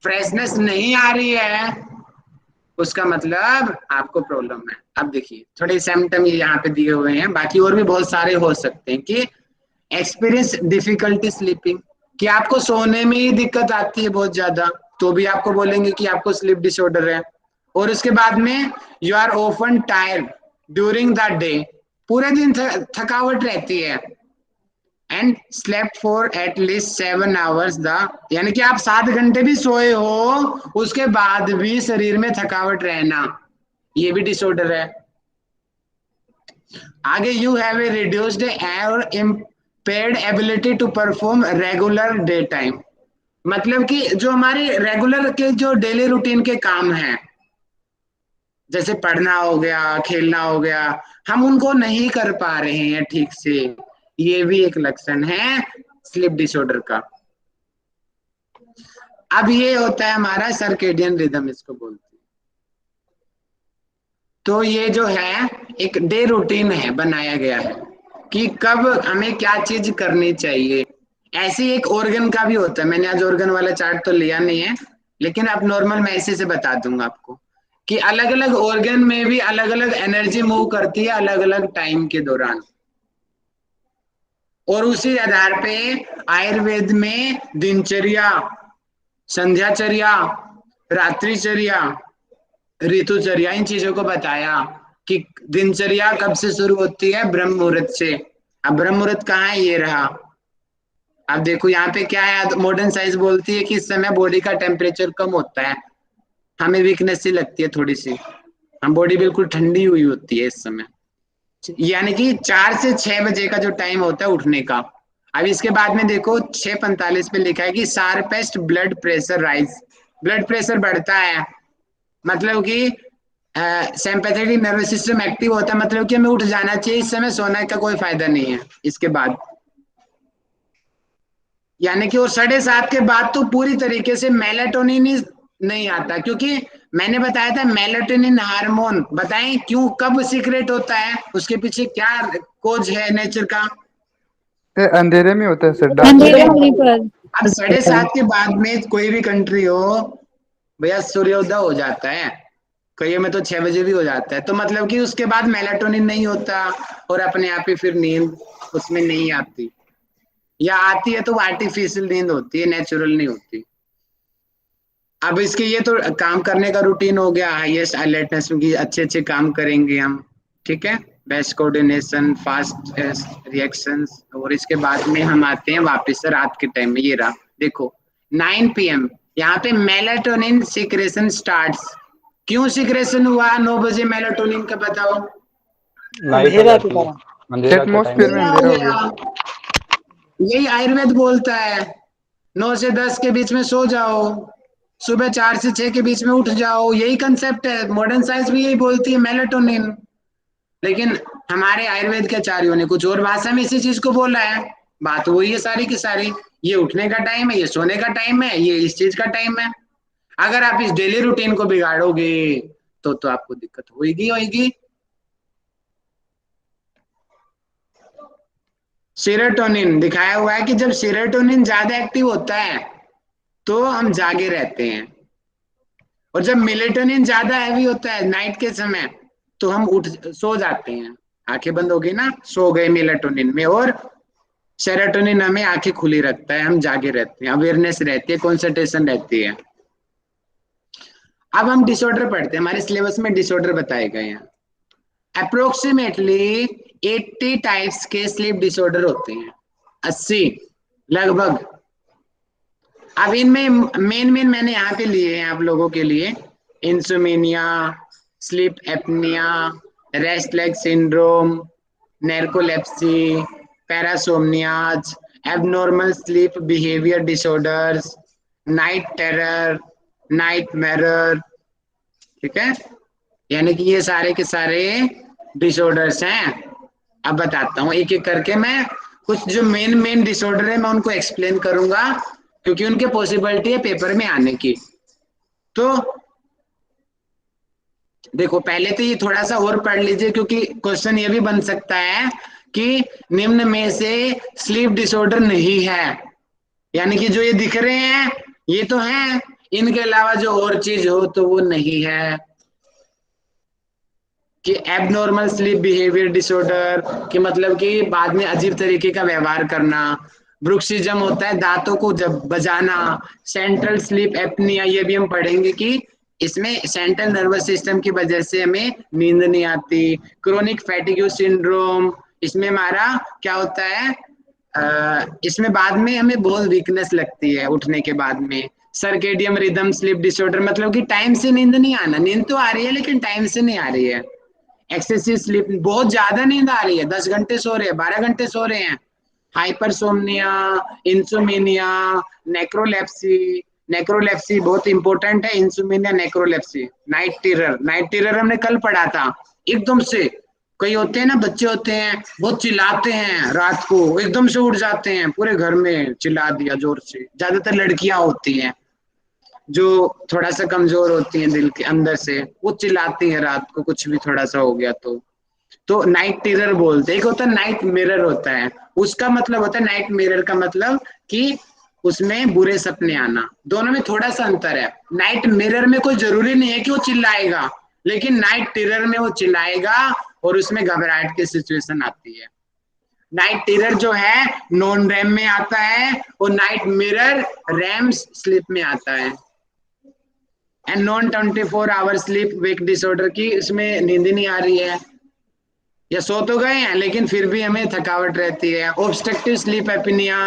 फ्रेशनेस नहीं आ रही है उसका मतलब आपको प्रॉब्लम है। अब देखिए थोड़े सिम्टम यहाँ पे दिए हुए हैं, बाकी और भी बहुत सारे हो सकते हैं। कि एक्सपीरियंस डिफिकल्टी स्लीपिंग, कि आपको सोने में ही दिक्कत आती है बहुत ज्यादा, तो भी आपको बोलेंगे कि आपको स्लीप डिसऑर्डर है। और उसके बाद में you are often tired during the day, पूरे दिन थकावट रहती है। And slept for at least 7 hours the, यानी कि आप 7 घंटे भी सोए हो उसके बाद भी शरीर में थकावट रहना, ये भी डिसऑर्डर है। आगे यू हैव ए रिड्यूस्ड और impaired ability to perform regular day time, मतलब कि जो हमारे रेगुलर के जो डेली रूटीन के काम हैं जैसे पढ़ना हो गया, खेलना हो गया, हम उनको नहीं कर पा रहे हैं ठीक से, ये भी एक लक्षण है स्लीप डिसऑर्डर का। अब ये होता है हमारा सर्केडियन रिदम, इसको बोलते हैं। तो ये जो है एक डे रूटीन है, बनाया गया है कि कब हमें क्या चीज करनी चाहिए। ऐसे एक ऑर्गन का भी होता है, मैंने आज ऑर्गन वाला चार्ट तो लिया नहीं है, लेकिन अब नॉर्मल मैं ऐसे से बता दूंगा आपको कि अलग अलग ऑर्गन में भी अलग अलग एनर्जी मूव करती है अलग अलग टाइम के दौरान। और उसी आधार पे आयुर्वेद में दिनचर्या, संध्याचर्या, रात्रिचर्या, ऋतुचर्या, इन चीजों को बताया कि दिनचर्या कब से शुरू होती है, ब्रह्म मुहूर्त से। अब ब्रह्म मुहूर्त कहाँ है, ये रहा। अब देखो यहाँ पे क्या है, मॉडर्न साइंस बोलती है कि इस समय बॉडी का टेम्परेचर कम होता है, हमें वीकनेस सी लगती है थोड़ी सी, हम बॉडी बिल्कुल ठंडी हुई होती है इस समय। यानी कि 4 से 6 बजे का जो टाइम होता है उठने का। अब इसके बाद में देखो 6:45 पे लिखा है कि sharpest blood pressure rise, blood pressure बढ़ता है, मतलब कि सिंपैथेटिक नर्वस सिस्टम एक्टिव होता है, मतलब कि हमें उठ जाना चाहिए, इस समय सोने का कोई फायदा नहीं है। इसके बाद यानी कि वो 7:30 के बाद तो पूरी तरीके से मेलाटोनिन नहीं आता, क्योंकि मैंने बताया था मेलाटोनिन हार्मोन, बताएं क्यों कब सीक्रेट होता है, उसके पीछे क्या कोज है नेचर का?
ये अंधेरे में होता है सर, डार्क
अंधेरे होने पर।
अब 7:30 के बाद में कोई भी कंट्री हो भैया सूर्योदय हो जाता है, कईयों में तो 6 बजे भी हो जाता है, तो मतलब कि उसके बाद मेलाटोनिन नहीं होता और अपने आप ही फिर नींद उसमें नहीं आती, या आती है तो वो आर्टिफिशियल नींद होती है, नेचुरल नहीं होती। अब इसके ये तो काम करने का रूटीन हो गया, हाईएस्ट अलर्टनेस की अच्छे अच्छे काम करेंगे हम, ठीक है, बेस्ट कोऑर्डिनेशन, फास्ट रिएक्शंस, और इसके बाद में हम आते हैं वापस से रात के टाइम में। ये रहा देखो 9 PM यहाँ पे मेलाटोनिन सिक्रेशन स्टार्ट्स। क्यों सिक्रेशन हुआ 9 बजे मेलाटोनिन का, बताओ?
लाइट हो जाती है, अंधेरा के टाइम
एटमॉस्फेयर में अंधेरा हो गया।
यही आयुर्वेद बोलता है 9 से 10 के बीच में सो जाओ, सुबह 4 से 6 के बीच में उठ जाओ, यही कंसेप्ट है। मॉडर्न साइंस भी यही बोलती है मेलाटोनिन, लेकिन हमारे आयुर्वेद के आचार्यों ने कुछ और भाषा में इसी चीज को बोला है। बात वही है सारी की सारी, ये उठने का टाइम है, ये सोने का टाइम है, ये इस चीज का टाइम है। अगर आप इस डेली रूटीन को बिगाड़ोगे तो आपको दिक्कत होगी होगी। सेरोटोनिन दिखाया हुआ है कि जब सेरोटोनिन ज्यादा एक्टिव होता है तो हम जागे रहते हैं, और जब मेलेटोनिन ज्यादा हैवी होता है नाइट के समय तो हम सो जाते हैं, आंखें बंद हो गई ना, सो गए मेलेटोनिन में, और सेरोटोनिन हमें आंखें खुली रखता है, हम जागे रहते हैं, अवेयरनेस रहती है, कंसंट्रेशन रहती है। अब हम डिसऑर्डर पढ़ते हैं, हमारे सिलेबस में डिसऑर्डर बताए गए हैं। अप्रोक्सीमेटली 80 टाइप्स के स्लीप डिसऑर्डर होते हैं, 80 लगभग। अब इनमें मेन मैंने यहाँ पे लिए हैं आप लोगों के लिए, insomnia, sleep apnoea, restless syndrome, narcolepsy, parasomnias, abnormal sleep behaviour disorders, night terror, night mirror, ठीक है, यानी कि ये सारे के सारे डिसऑर्डर्स हैं। अब बताता हूँ एक एक करके, मैं कुछ जो मेन डिसऑर्डर है मैं उनको एक्सप्लेन करूंगा, क्योंकि उनके पॉसिबिलिटी है पेपर में आने की। तो देखो पहले तो ये थोड़ा सा और पढ़ लीजिए, क्योंकि क्वेश्चन ये भी बन सकता है कि निम्न में से स्लीप डिसऑर्डर नहीं है, यानी कि जो ये दिख रहे हैं ये तो हैं, इनके अलावा जो और चीज हो तो वो नहीं है। कि एबनॉर्मल स्लीप बिहेवियर डिसऑर्डर कि मतलब कि बाद में अजीब तरीके का व्यवहार करना, ब्रुक्सिज्म होता है दांतों को जब बजाना, सेंट्रल स्लीप एपनिया ये भी हम पढ़ेंगे कि इसमें सेंट्रल नर्वस सिस्टम की वजह से हमें नींद नहीं आती, क्रोनिक फैटिग सिंड्रोम, इसमें हमारा क्या होता है, इसमें बाद में हमें बहुत वीकनेस लगती है उठने के बाद में। सर्केडियम रिदम स्लीप डिसऑर्डर मतलब कि टाइम से नींद नहीं आना, नींद तो आ रही है लेकिन टाइम से नहीं आ रही है। एक्सेसिव स्लीप, बहुत ज्यादा नींद आ रही है, 10 घंटे सो रहे हैं, 12 घंटे सो रहे हैं। हाइपरसोमनिया, इंसोमेनिया, नेक्रोलेप्सी बहुत इंपॉर्टेंट है, इंसोमेनिया नेक्रोलेप्सी। नाइट टेरर हमने कल पढ़ा था, एकदम से कई होते हैं ना बच्चे होते हैं बहुत चिल्लाते हैं रात को, एकदम से उठ जाते हैं, पूरे घर में चिल्ला दिया जोर से, ज्यादातर लड़कियां होती हैं जो थोड़ा सा कमजोर होती हैं दिल के अंदर से, वो चिल्लाती हैं रात को कुछ भी थोड़ा सा हो गया तो नाइट टेरर बोलते हैं। एक होता है नाइट मिरर होता है, उसका मतलब होता है नाइट मिरर का मतलब कि उसमें बुरे सपने आना, दोनों में थोड़ा सा अंतर है। नाइट मिरर में कोई जरूरी नहीं है कि वो चिल्लाएगा, लेकिन नाइट टेरर में वो चिल्लाएगा और उसमें घबराहट की सिचुएशन आती है। नाइट टेरर जो है नॉन रैम में आता है और नाइट मिरर रैम स्लीप में आता है। And non 24 hour sleep wake disorder की इसमें नींद नहीं आ रही है या सो तो गए हैं लेकिन फिर भी हमें थकावट रहती है। ऑब्स्ट्रक्टिव स्लीप एपनिया,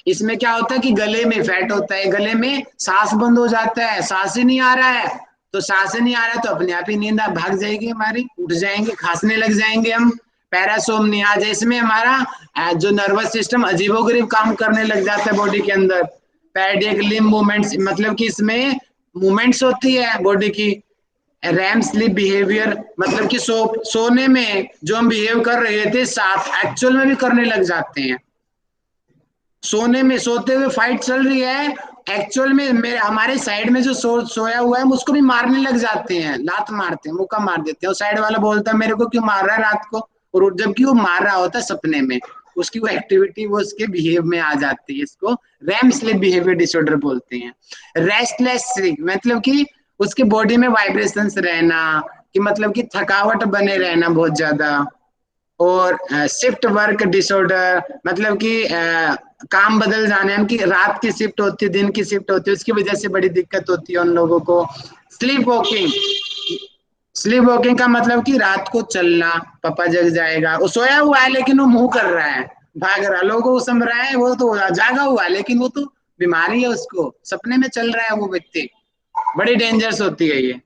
इसमें क्या होता है कि गले में फैट होता है, गले में सांस बंद हो जाता है, सांस ही नहीं आ रहा है, तो सांस नहीं आ रहा है तो अपने आप ही नींद भाग जाएगी हमारी, उठ जाएंगे, खांसने लग जाएंगे हम, पैरासोमनिया, जिसमें हमारा जो नर्वस सिस्टम अजीबोगरीब काम करने लग जाता है बॉडी के अंदर। पैडिक लिम्ब मूवमेंट्स, मतलब कि इसमें मूवमेंट्स होती है बॉडी की। रैम स्लीप बिहेवियर, मतलब कि सोने में जो हम बिहेव कर रहे थे साथ एक्चुअल में भी करने लग जाते हैं। सोने में सोते हुए फाइट चल रही है, एक्चुअल में मेरे हमारे साइड में जो सोया हुआ है उसको भी मारने लग जाते हैं, लात मारते हैं, मुक्का मार देते हैं। और साइड वाला बोलता है मेरे को क्यों मार रहा है रात को, और जबकि वो मार रहा होता है सपने में, उसकी वो एक्टिविटी वो उसके बिहेव में आ जाती है। इसको रैम स्लीप बिहेवियर डिसऑर्डर बोलते हैं। रेस्टलेस स्लीप, मतलब कि उसके बॉडी में वाइब्रेशंस रहना, कि मतलब कि थकावट बने रहना बहुत ज्यादा। और शिफ्ट वर्क डिसऑर्डर, मतलब कि काम बदल जाने, उनकी रात की शिफ्ट होती है, दिन की शिफ्ट होती है, उसकी वजह से बड़ी दिक्कत होती है उन लोगों को। स्लीप वॉकिंग, स्लीप वॉकिंग का मतलब कि रात को चलना, पापा जग जाएगा, वो सोया हुआ है लेकिन वो मुंह कर रहा है, भाग रहा, लोगों को सम रहा है, वो तो जागा हुआ है लेकिन वो तो बीमारी है, उसको सपने में चल रहा है वो व्यक्ति। बड़ी डेंजरस होती है ये।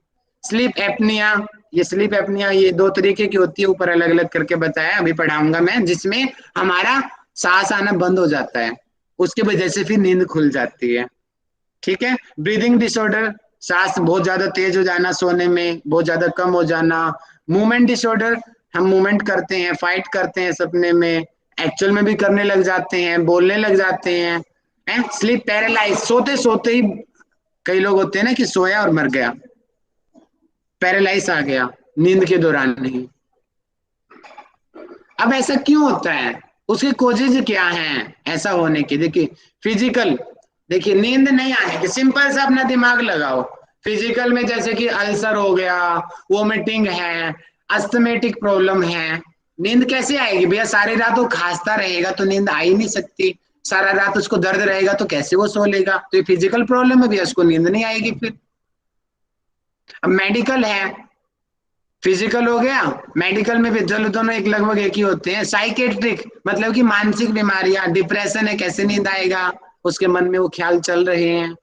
स्लीप एपनिया, ये स्लीप एपनिया ये दो तरीके की होती है, ऊपर अलग अलग करके बताया, अभी पढ़ाऊंगा मैं, जिसमें हमारा सांस आना बंद हो जाता है, उसकी वजह से फिर नींद खुल जाती है। ठीक है। ब्रीदिंग डिसऑर्डर, सांस बहुत ज्यादा तेज हो जाना, सोने में बहुत ज्यादा कम हो जाना। मूवमेंट डिसऑर्डर, हम मूवमेंट करते हैं, फाइट करते हैं सपने में, एक्चुअल में भी करने लग जाते हैं, बोलने लग जाते हैं। स्लीप पैरालाइज, सोते सोते ही कई लोग होते हैं ना कि सोया और मर गया, पैरालाइज आ गया नींद के दौरान नहीं। अब ऐसा क्यों होता है, उसके कोजेज क्या हैं ऐसा होने की? देखिए फिजिकल, देखिए नींद नहीं आने की, सिंपल सा अपना दिमाग लगाओ। फिजिकल में जैसे कि अल्सर हो गया, वोमिटिंग है, अस्थमेटिक प्रॉब्लम है, नींद कैसे आएगी भैया? सारी रात वो खांसता रहेगा तो नींद आ ही नहीं सकती, सारा रात उसको दर्द रहेगा तो कैसे वो सो लेगा? तो ये फिजिकल प्रॉब्लम है भैया, उसको नींद नहीं आएगी फिर। अब मेडिकल है, फिजिकल हो गया, मेडिकल में भी चलो दोनों एक लगभग एक ही होते हैं। साइकेट्रिक, मतलब कि मानसिक बीमारियां, डिप्रेशन है, कैसे नींद आएगा? उसके मन में वो ख्याल चल रहे हैं,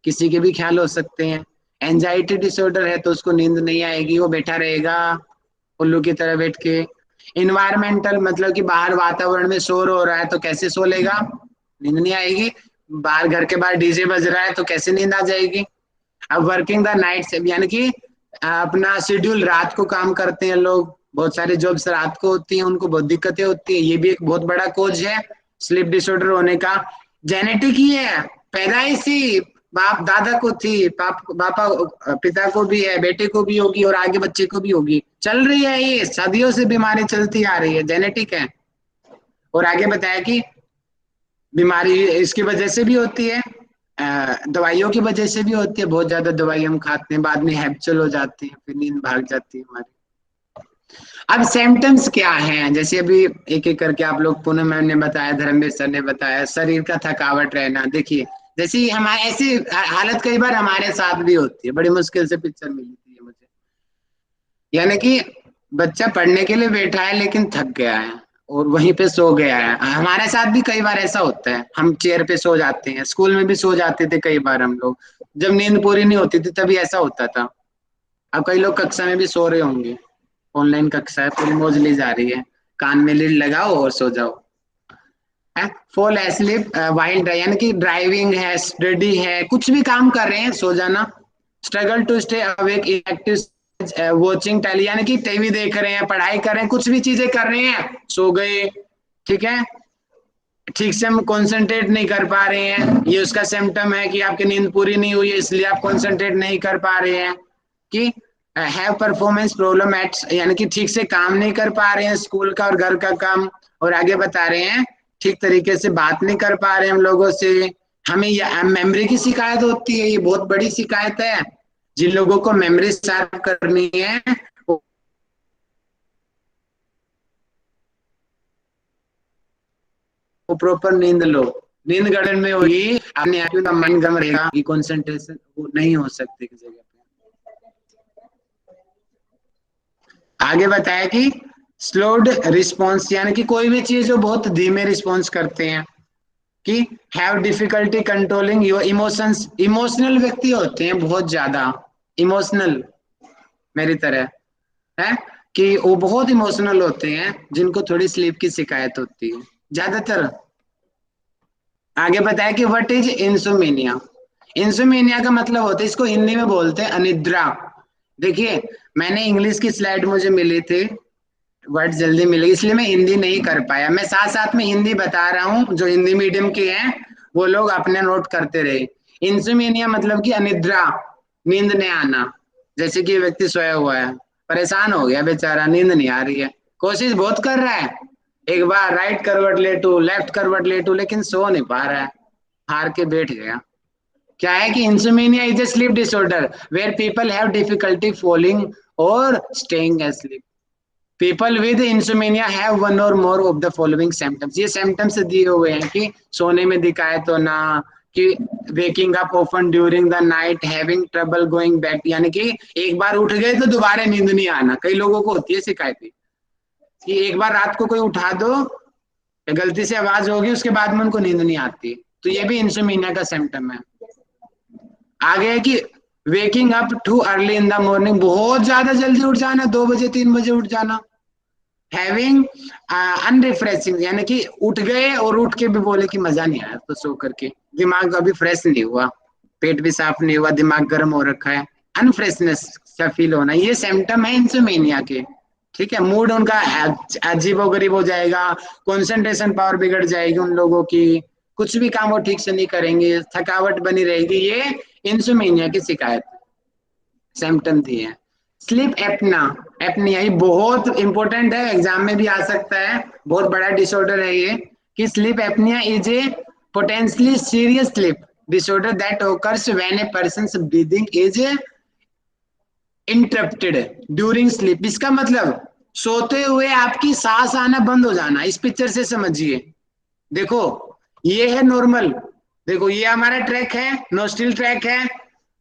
किसी के भी ख्याल हो सकते हैं। एंजाइटी डिसऑर्डर है तो उसको नींद नहीं आएगी, वो बैठा रहेगा उल्लू की तरह बैठ के। इन्वायरमेंटल, मतलब कि बाहर वातावरण में शोर हो रहा है तो कैसे सो लेगा? नींद नहीं आएगी। बाहर घर के बाहर डीजे बज रहा है तो कैसे नींद आ जाएगी? अब वर्किंग द नाइट, यानी कि अपना शेड्यूल रात को काम करते हैं लोग, बहुत सारी जॉब्स रात को होती हैं, उनको बहुत दिक्कतें होती है, ये भी एक बहुत बड़ा कोज है स्लीप डिसऑर्डर होने का। जेनेटिक ही है, पैदाइशी, बाप दादा को थी, पापा पिता को भी है, बेटे को भी होगी और आगे बच्चे को भी होगी, चल रही है, ये सदियों से बीमारी चलती आ रही है, जेनेटिक है। और आगे बताया कि बीमारी इसकी वजह से भी होती है, दवाइयों की वजह से भी होती है, बहुत ज्यादा दवाई हम खाते हैं, बाद में हैप्चुअल हो जाती है, फिर नींद भाग जाती है हमारी। अब सिम्टम्स क्या हैं, जैसे अभी एक एक करके आप लोग, पुनः मैंने बताया, धर्मवीर सर ने बताया, शरीर का थकावट रहना। देखिए जैसे हमारे ऐसी हालत कई बार हमारे साथ भी होती है, बड़ी मुश्किल से पिक्चर मिली थी मुझे, यानी कि बच्चा पढ़ने के लिए बैठा है लेकिन थक गया है और वहीं पे सो गया है। हमारे साथ भी कई बार ऐसा होता है, हम चेयर पे सो जाते हैं, स्कूल में भी सो जाते थे कई बार हम लोग, जब नींद पूरी नहीं होती थी तभी ऐसा होता था। अब कई लोग कक्षा में भी सो रहे होंगे, ऑनलाइन कक्षा है, पूरी मौज ली जा रही है, कान में लीड लगाओ और सो जाओ। फॉल एस्लीप वाइल, यानी कि ड्राइविंग है, स्टडी है, कुछ भी काम कर रहे हैं, सो जाना। Struggle to stay awake, active watching telly, यानी कि टीवी देख रहे हैं, पढ़ाई कर रहे हैं, कुछ भी चीजें कर रहे हैं, सो गए। ठीक है, ठीक से हम कंसंट्रेट नहीं कर पा रहे हैं, ये उसका सिम्टम है कि आपकी नींद पूरी नहीं हुई है, इसलिए आप कंसंट्रेट नहीं कर पा रहे हैं। कि हैव परफॉर्मेंस प्रॉब्लम एट, यानी कि ठीक से काम नहीं कर पा रहे हैं, स्कूल का और घर का काम। और आगे बता रहे हैं ठीक तरीके से बात नहीं कर पा रहे हैं हम लोगों से, हमें मेमोरी की शिकायत होती है, ये बहुत बड़ी शिकायत है। जिन लोगों को मेमोरी शार्प करनी है वो प्रॉपर नींद लो, नींद गड़न में होगी, अपने आप का माइंड गम रहेगा, कि कंसंट्रेशन वो नहीं हो सकती किसी जगह पे। आगे बताया कि स्लोड रिस्पॉन्स, यानी कि कोई भी चीज जो बहुत धीमे रिस्पॉन्स करते हैं। कि have difficulty controlling your emotions, emotional व्यक्ति होते हैं बहुत ज्यादा, इमोशनल मेरी तरह है, कि वो बहुत इमोशनल होते हैं, जिनको थोड़ी स्लीप की शिकायत होती है ज्यादातर। आगे बताया कि व्हाट इज इंसोमेनिया। इंसोमेनिया का मतलब होता है, इसको हिंदी में बोलते हैं अनिद्रा। देखिए, मैंने इंग्लिश की स्लाइड मुझे मिली थी, वर्ड जल्दी मिली, इसलिए मैं हिंदी नहीं कर पाया। मैं साथ साथ में हिंदी बता रहा हूँ, जो हिंदी मीडियम के हैं वो लोग अपने नोट करते रहे। इंसोमेनिया मतलब कि अनिद्रा, नींद नहीं आना। जैसे कि व्यक्ति सोया हुआ है, परेशान हो गया बेचारा, नींद नहीं आ रही है, कोशिश बहुत कर रहा है, एक बार राइट करवट लेटू, लेफ्ट करवट लेटू, लेकिन सो नहीं पा रहा है, हार के बैठ गया। क्या है कि insomnia is a sleep disorder where people have difficulty falling और staying asleep. People with insomnia have one or more of the following symptoms. ये symptoms दिए हुए हैं कि सोने में दिक्कत होना, कि waking up often during the night, having trouble going back, यानी कि एक बार उठ गए तो दोबारा नींद नहीं आना। कई लोगों को होती है शिकायत कि एक बार रात को कोई उठा दो, गलती से आवाज होगी, उसके बाद में उनको नींद नहीं आती, तो ये भी इंसोमेनिया का सिम्टम है। आगे है कि waking up too early in the morning, बहुत ज्यादा जल्दी उठ जाना, 2 बजे 3 बजे उठ जाना। हैविंग अनरिफ्रेशिंग, यानी कि उठ गए और उठ के भी बोले कि मजा नहीं आया, तो सो करके दिमाग अभी फ्रेश नहीं हुआ, पेट भी साफ नहीं हुआ, दिमाग गर्म हो रखा है, अनफ्रेशनेस सा फील होना, ये सिम्टम है इंसोमेनिया के। ठीक है, मूड उनका अजीबो गरीब हो जाएगा, कंसंट्रेशन पावर बिगड़ जाएगी उन लोगों की, कुछ भी काम वो ठीक से नहीं करेंगे, थकावट बनी रहेगी, ये इंसोमेनिया की शिकायत सिम्टम थी है। स्लीप एपनिया ये बहुत इंपॉर्टेंट है, एग्जाम में भी आ सकता है, बहुत बड़ा डिसऑर्डर है ये, कि sleep apnoea is a potentially serious sleep disorder that occurs when a person's breathing is interrupted during sleep. इसका मतलब सोते हुए आपकी सांस आना बंद हो जाना। इस पिक्चर से समझिए, देखो ये है नॉर्मल, देखो ये हमारा ट्रैक है, नोस्ट्रिल ट्रैक है,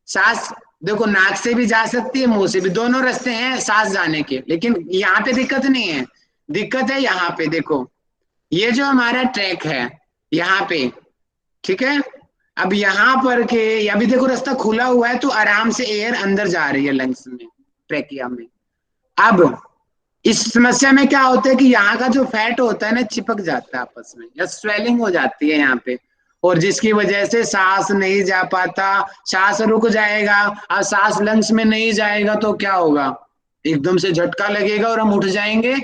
सांस देखो नाक से भी जा सकती है, मुंह से भी, दोनों रास्ते हैं सांस जाने के, लेकिन यहाँ पे दिक्कत नहीं है, दिक्कत है यहाँ पे। देखो ये जो हमारा ट्रैक है यहाँ पे, ठीक है, अब यहाँ पर के अभी देखो रास्ता खुला हुआ है, तो आराम से एयर अंदर जा रही है लंग्स में, ट्रैकिया में। अब इस समस्या में क्या होता है कि यहाँ का जो फैट होता है ना, चिपक जाता है आपस में, या स्वेलिंग हो जाती है यहाँ पे, और जिसकी वजह से सांस नहीं जा पाता, सांस रुक जाएगा। अब सांस लंग्स में नहीं जाएगा तो क्या होगा, एकदम से झटका लगेगा और हम उठ जाएंगे।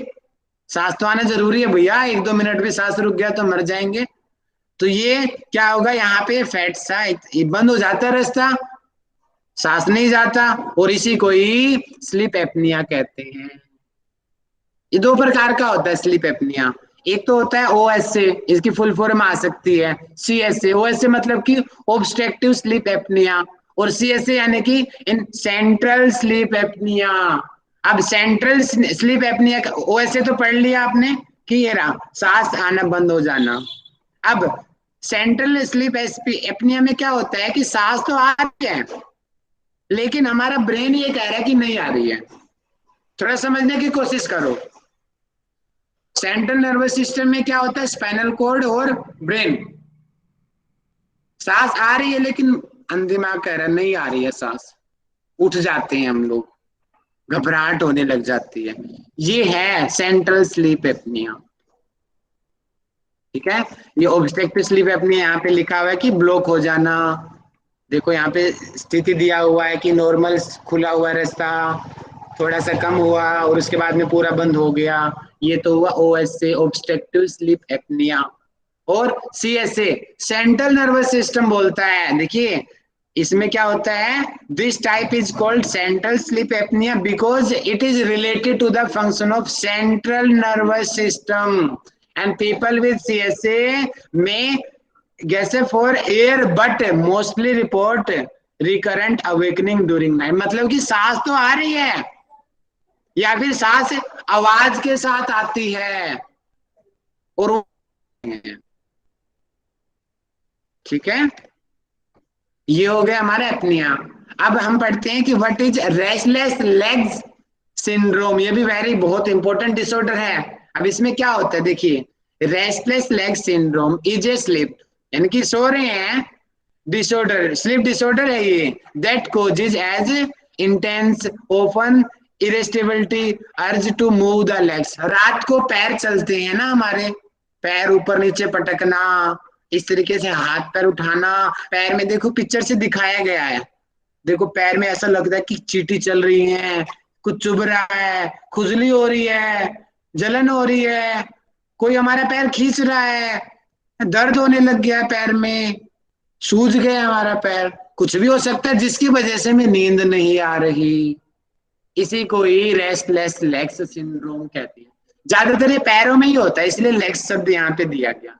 सांस तो आना जरूरी है भैया, 1-2 मिनट भी सांस रुक गया तो मर जाएंगे। तो ये क्या होगा, यहाँ पे फैट सा बंद हो जाता है रास्ता, सांस नहीं जाता, और इसी को ही स्लीप एपनिया कहते हैं। ये 2 प्रकार का होता है स्लीप एपनिया, एक तो होता है ओएसए, इसकी फुल फॉर्म आ सकती है सीएसए। ओएसए मतलब कि ऑब्स्ट्रक्टिव स्लीप एपनिया, और सीएसए यानी कि इन सेंट्रल स्लीप एपनिया। अब सेंट्रल स्लीप एपनिया, ओएसए तो पढ़ लिया आपने कि ये रहा सांस आना बंद हो जाना। अब सेंट्रल स्लीप एपनिया में क्या होता है कि सांस तो आ रही है, लेकिन हमारा ब्रेन ये कह रहा है कि नहीं आ रही है। थोड़ा समझने की कोशिश करो, सेंट्रल नर्वस सिस्टम में क्या होता है, स्पाइनल कॉर्ड और ब्रेन, सांस आ रही है लेकिन दिमाग कह रहा है नहीं आ रही है सांस, उठ जाते हैं हम लोग, घबराहट होने लग जाती है, ये है सेंट्रल स्लीप एपनिया। ठीक है, ये ऑब्स्ट्रक्टिव स्लीप एपनिया यहाँ पे लिखा हुआ है कि ब्लॉक हो जाना। देखो यहाँ पे स्थिति दिया हुआ है कि नॉर्मल खुला हुआ रास्ता, थोड़ा सा कम हुआ और उसके बाद में पूरा बंद हो गया, ये तो हुआ ओएसए ऑब्स्ट्रक्टिव स्लीप एपनिया। और सीएसए सेंट्रल नर्वस सिस्टम बोलता है, देखिए इसमें क्या होता है, this type is called central sleep apnea because it is related to the function of central nervous system and people with CSA में gasp for air but mostly report recurrent awakening during night. मतलब कि सांस तो आ रही है, या फिर सांस आवाज के साथ आती है और ठीक है, ये हो गया हमारा एपनिया। अब हम पढ़ते हैं कि what is restless legs syndrome. ये भी वेरी बहुत इंपॉर्टेंट डिसऑर्डर है। अब इसमें क्या होता है, देखिए restless leg syndrome is a sleep, यानी कि सो रहे हैं, डिसऑर्डर, स्लीप डिसऑर्डर है ये, that causes as intense often irresistibility, urge to move the legs, रात को पैर चलते हैं ना हमारे, पैर ऊपर नीचे पटकना, इस तरीके से हाथ पैर उठाना, पैर में देखो पिक्चर से दिखाया गया है, देखो पैर में ऐसा लगता है कि चींटी चल रही है, कुछ चुभ रहा है, खुजली हो रही है, जलन हो रही है, कोई हमारा पैर खींच रहा है, दर्द होने लग गया है पैर में, सूज गया हमारा पैर, कुछ भी हो सकता है जिसकी वजह से हमें नींद नहीं आ रही। इसी को ही रेस्टलेस लेग्स सिंड्रोम कहते हैं। ज्यादातर ये पैरों में ही होता है, इसलिए लेग्स शब्द यहाँ पे दिया गया,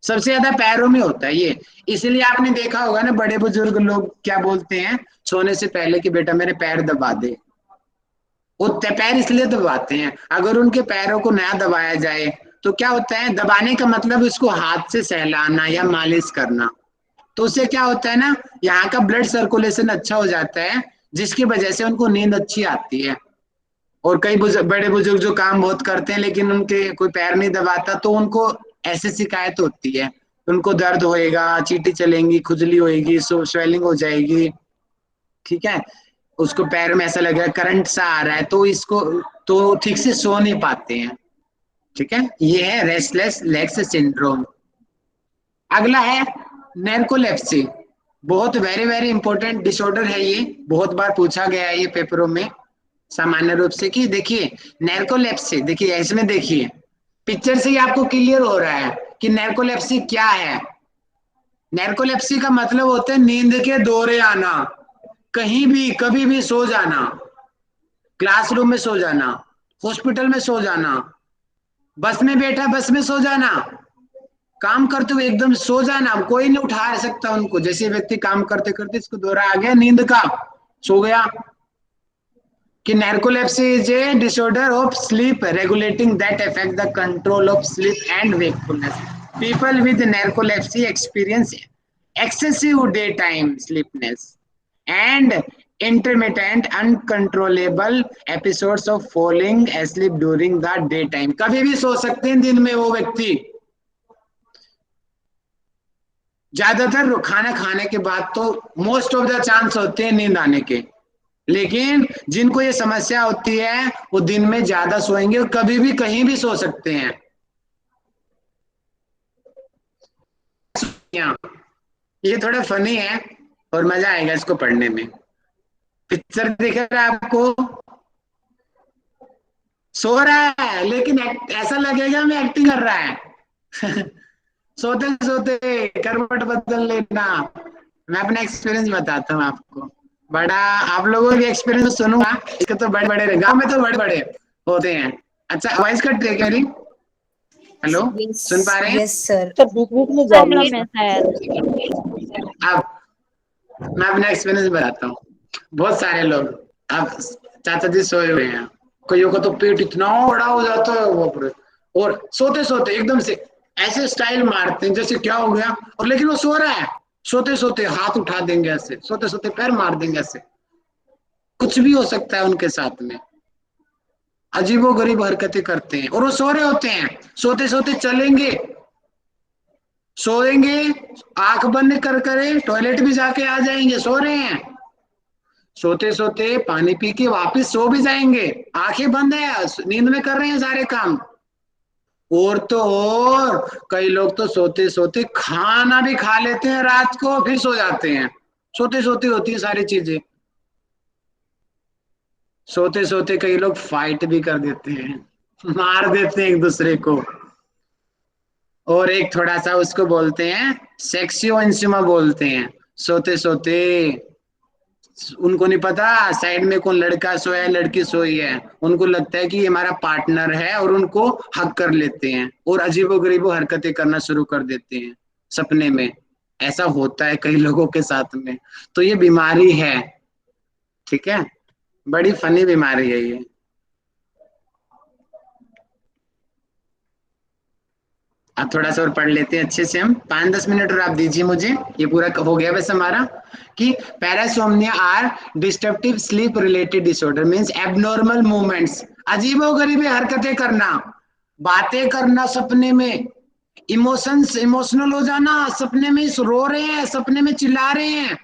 सबसे ज्यादा पैरों में होता है ये। इसलिए आपने देखा होगा ना, बड़े बुजुर्ग लोग क्या बोलते हैं सोने से पहले कि बेटा मेरे पैर दबा दे, वो पैर इसलिए दबाते हैं। अगर उनके पैरों को ना दबाया जाए तो क्या होता है, दबाने का मतलब उसको हाथ से सहलाना या मालिश करना, तो उससे क्या होता है ना, यहाँ का ब्लड सर्कुलेशन अच्छा हो जाता है, जिसकी वजह से उनको नींद अच्छी आती है। और कई बड़े बुजुर्ग जो काम बहुत करते हैं लेकिन उनके कोई पैर नहीं दबाता, तो उनको ऐसे शिकायत होती है, उनको दर्द होएगा, चींटी चलेंगी, खुजली होएगी, स्वेलिंग हो जाएगी, ठीक है, उसको पैर में ऐसा लगेगा करंट सा आ रहा है, तो इसको तो ठीक से सो नहीं पाते हैं, ठीक है। ये है रेस्टलेस लेग्स सिंड्रोम। अगला है नैर्कोलेप्सी, बहुत वेरी वेरी इंपॉर्टेंट डिसऑर्डर है ये, बहुत बार पूछा गया है ये पेपरों में सामान्य रूप से कि देखिए नैर्कोलेप्सी, देखिए इसमें देखिए पिक्चर से ही आपको क्लियर हो रहा है कि नैर्कोलेप्सी क्या है। नैर्कोलेप्सी का मतलब होता है नींद के दौरे आना, कहीं भी कभी भी सो जाना, क्लासरूम में सो जाना, हॉस्पिटल में सो जाना, बस में बैठा बस में सो जाना, काम करते हुए एकदम सो जाना, कोई नहीं उठा सकता उनको, जैसे व्यक्ति काम करते करते इसको दौरा आ गया नींद का, सो गया। कि narcolepsy is a disorder of sleep regulating that affect the control of sleep and wakefulness. People with narcolepsy experience excessive daytime sleepiness and intermittent uncontrollable episodes of falling asleep during the daytime. कभी भी सो सकते हैं दिन में वो व्यक्ति, ज्यादातर खाना खाने के बाद तो मोस्ट ऑफ द चांस होते हैं नींद आने के, लेकिन जिनको ये समस्या होती है वो दिन में ज्यादा सोएंगे और कभी भी कहीं भी सो सकते हैं। ये थोड़ा फनी है और मजा आएगा इसको पढ़ने में। पिक्चर दिख रहा है आपको, सो रहा है लेकिन ऐसा लगेगा मैं एक्टिंग कर रहा है सोते सोते करवट बदल लेना। मैं अपना एक्सपीरियंस बताता हूँ आपको, बड़ा आप लोगों के एक्सपीरियंस सुनूंगा, इसके तो बड़े बड़े गांव में तो बड़े बड़े होते हैं। अच्छा वॉइस कट रही है मेरी? हेलो सुन पा रहे हैं?
यस सर, तो बीच बीच में जा रही है शायद।
अब मैं अपना एक्सपीरियंस बताता हूँ। बहुत सारे लोग, अब चाचा जी सोए हुए हैं, कईयों का तो पेट इतना बड़ा हो जाता है वो पूरे, और सोते सोते एकदम से ऐसे स्टाइल मारते हैं जैसे क्या हो गया, और लेकिन वो सो रहा है, सोते सोते हाथ उठा देंगे ऐसे, सोते सोते पैर मार देंगे ऐसे, कुछ भी हो सकता है उनके साथ में, अजीबोगरीब हरकतें करते हैं। और वो सो रहे होते हैं, सोते सोते चलेंगे, सोएंगे, आंख बंद कर करे टॉयलेट भी जाके आ जाएंगे, सो रहे हैं, सोते सोते पानी पी के वापिस सो भी जाएंगे, आंखें बंद है, नींद में कर रहे हैं सारे काम। और तो और कई लोग तो सोते सोते खाना भी खा लेते हैं रात को, फिर सो जाते हैं, सोते सोते होती है सारी चीजें। सोते सोते कई लोग फाइट भी कर देते हैं, मार देते हैं एक दूसरे को। और एक थोड़ा सा उसको बोलते हैं सेक्सियो इंसिमा बोलते हैं, सोते सोते उनको नहीं पता साइड में कौन लड़का सोया है लड़की सोई है, उनको लगता है कि ये हमारा पार्टनर है और उनको हक कर लेते हैं और अजीबोगरीबो हरकतें करना शुरू कर देते हैं सपने में। ऐसा होता है कई लोगों के साथ में, तो ये बीमारी है, ठीक है, बड़ी फनी बीमारी है ये। अब थोड़ा सा और पढ़ लेते हैं अच्छे से हम, 5-10 मिनट और आप दीजिए मुझे, ये पूरा हो गया वैसे हमारा। कि parasomnia are disruptive sleep related disorder, means abnormal movements, अजीबोगरीब हरकतें करना, बातें करना सपने में, इमोशनल हो जाना, सपने में रो रहे हैं, सपने में चिल्ला रहे हैं,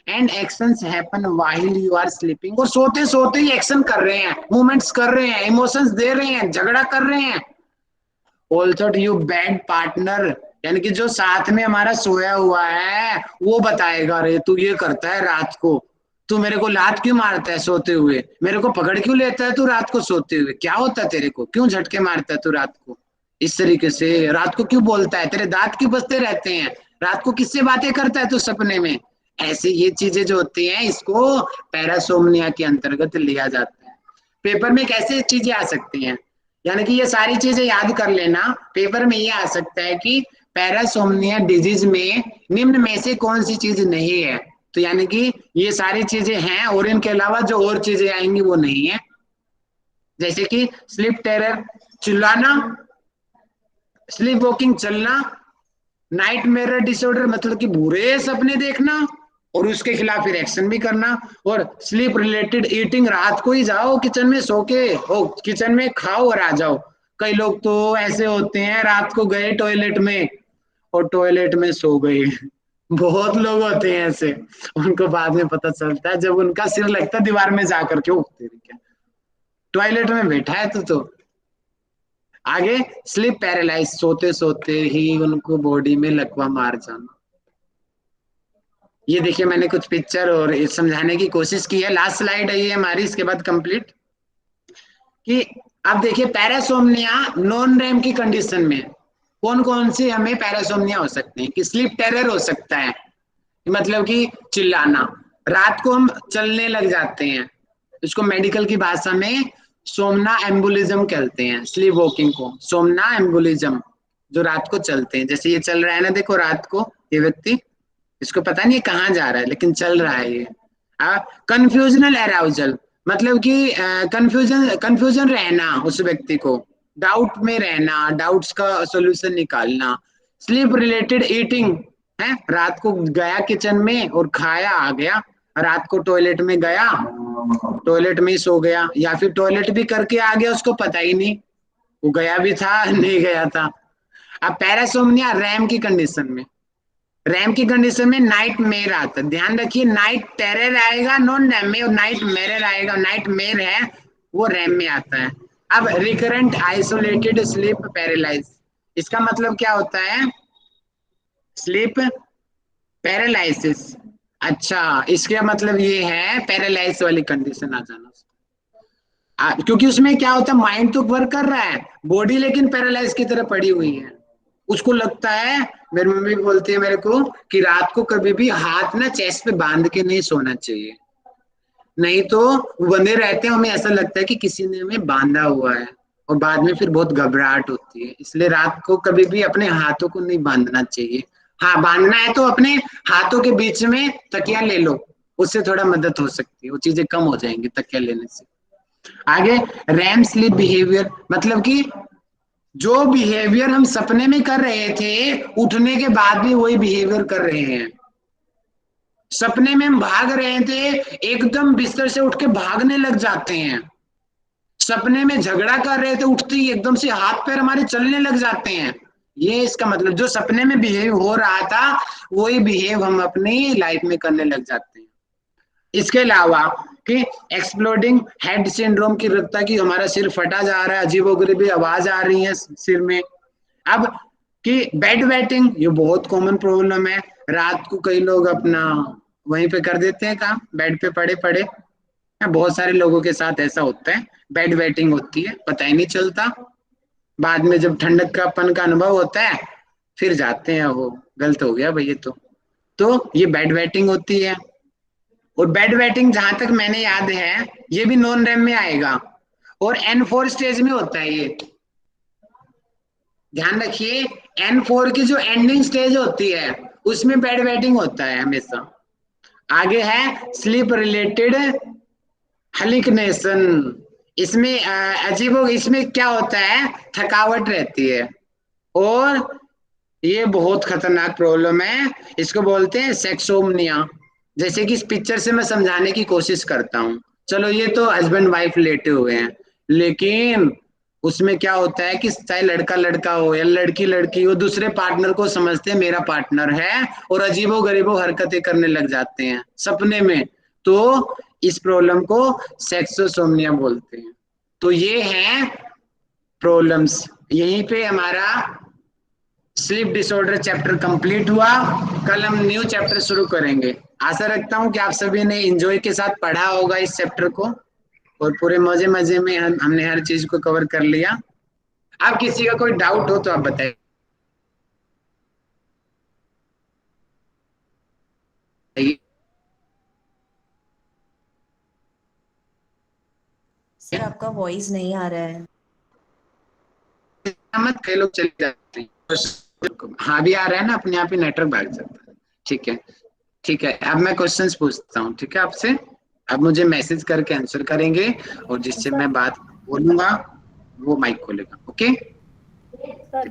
and actions happen while you are sleeping, और सोते सोते ही एक्शन कर रहे हैं, मूवमेंट्स कर रहे हैं, इमोशंस दे रहे हैं, झगड़ा कर रहे हैं। ऑल्सो यू बैड पार्टनर, यानी कि जो साथ में हमारा सोया हुआ है वो बताएगा, रे तू ये करता है रात को, तू मेरे को लात क्यों मारता है सोते हुए, मेरे को पकड़ क्यों लेता है तू रात को सोते हुए, क्या होता है तेरे को, क्यों झटके मारता है तू रात को, इस तरीके से रात को क्यों बोलता है, तेरे दांत क्यों बजते रहते हैं, रात को किससे बातें करता है तू सपने में। ऐसे ये चीजें जो होती हैं इसको पैरासोमनिया के अंतर्गत लिया जाता है। पेपर में कैसे चीजें आ सकती हैं, यानी कि ये सारी चीजें याद कर लेना, पेपर में ये आ सकता है कि पैरासोमनिया डिजीज में निम्न में से कौन सी चीज नहीं है, तो यानी कि ये सारी चीजें हैं और इनके अलावा जो और चीजें आएंगी वो नहीं है, जैसे कि स्लीप टेरर चिल्लाना, स्लीप वॉकिंग चलना, नाइट मेरर डिसऑर्डर मतलब कि बुरे सपने देखना और उसके खिलाफ फिर एक्शन भी करना, और स्लीप रिलेटेड ईटिंग, रात को ही जाओ किचन में सो के हो, किचन में खाओ और आ जाओ। कई लोग तो ऐसे होते हैं रात को गए टॉयलेट में और टॉयलेट में सो गए बहुत लोग होते हैं ऐसे, उनको बाद में पता चलता है जब उनका सिर लगता है दीवार में जाकर के, उठते क्या टॉयलेट में बैठा है तो आगे स्लीप पैरालाइज, सोते सोते ही उनको बॉडी में लकवा मार जाना। ये देखिए मैंने कुछ पिक्चर और समझाने की कोशिश की है, लास्ट स्लाइड है ये हमारी, इसके बाद कंप्लीट कि अब देखिए पैरासोमनिया नॉन रैम की कंडीशन में कौन कौन से हमें पैरासोमनिया हो सकते हैं, कि स्लीप टेरर हो सकता है, मतलब कि चिल्लाना, रात को हम चलने लग जाते हैं, इसको मेडिकल की भाषा में सोमना एम्बुलिज्म कहते हैं, स्लीप वॉकिंग को सोमना एम्बुलिज्म, जो रात को चलते हैं, जैसे ये चल रहा है ना देखो रात को ये व्यक्ति, इसको पता नहीं कहाँ जा रहा है लेकिन चल रहा है ये। कंफ्यूजनल अराउजल मतलब कि कंफ्यूजन रहना उस व्यक्ति को, डाउट में रहना, डाउट्स का सॉल्यूशन निकालना। स्लीप रिलेटेड ईटिंग है, रात को गया किचन में और खाया आ गया, रात को टॉयलेट में गया टॉयलेट में ही सो गया, या फिर टॉयलेट भी करके आ गया उसको पता ही नहीं वो गया भी था नहीं गया था। अब पैरासोमनिया रैम की कंडीशन में, रैम की कंडीशन में नाइट मेर आता है, ध्यान रखिए नाइट टेरर आएगा नॉन रैम में और नाइट मेरर आएगा, नाइट मेर है वो रैम में आता है। अब रिकरेंट आइसोलेटेड स्लीप पैरालाइज, इसका मतलब क्या होता है, स्लीप पैरालाइसिस, अच्छा इसका मतलब ये है पैरालाइज वाली कंडीशन आ जाना, क्योंकि उसमें क्या होता है माइंड तो वर्क कर रहा है, बॉडी लेकिन पैरालाइज की तरह पड़ी हुई है, उसको लगता है, मेरी मम्मी बोलती है मेरे को कि रात को कभी भी हाथ ना चेस्ट पे बांध के नहीं सोना चाहिए, नहीं तो बंधे रहते हैं हमें ऐसा लगता है कि किसी ने हमें बांधा हुआ है और बाद में फिर बहुत घबराहट होती है, इसलिए रात को कभी भी अपने हाथों को नहीं बांधना चाहिए। हाँ बांधना है तो अपने हाथों के बीच में तकिया ले लो, उससे थोड़ा मदद हो सकती है, वो चीजें कम हो जाएंगी तकिया लेने से। आगे रैम स्लीप बिहेवियर मतलब कि जो बिहेवियर हम सपने में कर रहे थे उठने के बाद भी वही बिहेवियर कर रहे हैं, सपने में हम भाग रहे थे एकदम बिस्तर से उठ के भागने लग जाते हैं, सपने में झगड़ा कर रहे थे उठते ही एकदम से हाथ पैर हमारे चलने लग जाते हैं, ये इसका मतलब जो सपने में बिहेव हो रहा था वही बिहेव हम अपनी लाइफ में करने लग जाते हैं। इसके अलावा कि एक्सप्लोडिंग हेड सिंड्रोम की लगता कि हमारा सिर फटा जा रहा है, अजीबोगरीबी आवाज आ रही है सिर में। अब कि बेड वेटिंग ये बहुत कॉमन प्रॉब्लम है, रात को कई लोग अपना वहीं पे कर देते हैं काम, बेड पे पड़े पड़े, बहुत सारे लोगों के साथ ऐसा होता है, बेड वेटिंग होती है पता ही नहीं चलता, बाद में जब ठंडक का अपन का अनुभव होता है फिर जाते हैं वो गलत हो गया भैया, तो ये बेड वेटिंग होती है। और बेड वेटिंग जहां तक मैंने याद है ये भी नॉन रैम में आएगा और N4 स्टेज में होता है ये, ध्यान रखिए N4 की जो एंडिंग स्टेज होती है उसमें बेड वेटिंग होता है हमेशा। आगे है स्लीप रिलेटेड हेलिक्नेशन, इसमें अजीबो, इसमें क्या होता है थकावट रहती है और ये बहुत खतरनाक प्रॉब्लम है, इसको बोलते हैं सेक्सोमनिया, जैसे कि इस पिक्चर से मैं समझाने की कोशिश करता हूँ। चलो ये तो हस्बैंड वाइफ लेटे हुए हैं, लेकिन उसमें क्या होता है कि चाहे लड़का लड़का हो या लड़की लड़की हो, दूसरे पार्टनर को समझते हैं मेरा पार्टनर है और अजीबो गरीबो हरकतें करने लग जाते हैं सपने में। तो इस प्रॉब्लम को सेक्सोसोम्निया बोलते हैं। तो ये है प्रॉब्लम्स। यहीं पे हमारा स्लीप डिसऑर्डर चैप्टर कंप्लीट हुआ। कल हम न्यू चैप्टर शुरू करेंगे। आशा रखता हूं कि आप सभी ने एंजॉय के साथ पढ़ा होगा इस चैप्टर को और पूरे मजे मजे में हमने हर चीज को कवर कर लिया। अब किसी का कोई डाउट हो तो आप बताइए।
सर आपका वॉइस नहीं आ रहा है।
मत कई लोग चले जाते हैं। हाँ भी आ रहा है ना, अपने आप ही नेटवर्क भाग जाता है। ठीक है ठीक है। अब मैं क्वेश्चंस पूछता हूँ, ठीक है आपसे। अब मुझे मैसेज करके आंसर करेंगे और जिससे मैं बात बोलूंगा वो माइक खोलेगा। Okay
sir.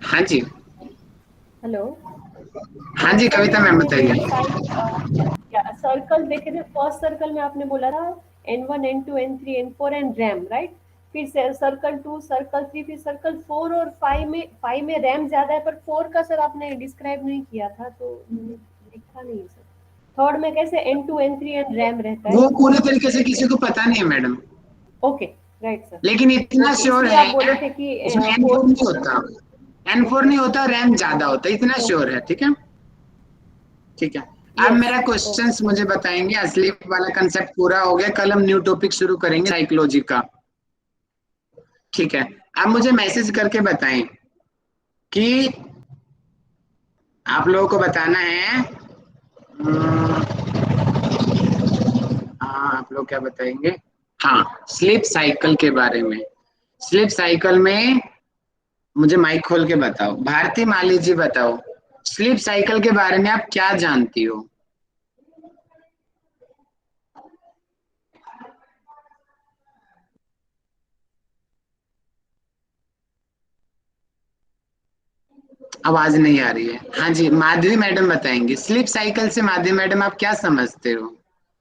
हाँ जी
हेलो।
हाँ जी कविता मैम बताइए।
सर्कल देखे थे, फर्स्ट सर्कल में आपने बोला था N1 N2 N3 N4 and RAM, right. फिर सर्कल 2 सर्कल 3 फिर सर्कल 4 और 5 में रैम ज्यादा है, पर 4 का सर आपने डिस्क्राइब नहीं किया था तो मैंने देखा नहीं सर। थर्ड में कैसे N2 N3 एंड रैम रहता है?
वो पूरे तरीके से किसी को पता नहीं है मैडम।
Okay right sir.
लेकिन इतना श्योर
इसलिए
है
आप बोले थे कि
उसमें N4 नहीं होता, N4 नहीं होता, रैम ज्यादा होता है, इतना श्योर है। ठीक है ठीक है। अब मेरा क्वेश्चंस मुझे बताएंगे। असली वाला कंसेप्ट पूरा हो गया। कल हम न्यू टॉपिक शुरू करेंगे साइकोलॉजी का। ठीक है। अब मुझे मैसेज करके बताएं कि आप लोगों को बताना है। आप लोग क्या बताएंगे? हाँ, स्लीप साइकिल के बारे में। स्लीप साइकिल में मुझे माइक खोल के बताओ। भारती माली जी बताओ, स्लीप साइकिल के बारे में आप क्या जानती हो? आवाज नहीं आ रही है। हाँ जी माधवी मैडम बताएंगे। स्लीप साइकिल से माधवी मैडम आप क्या समझते हो?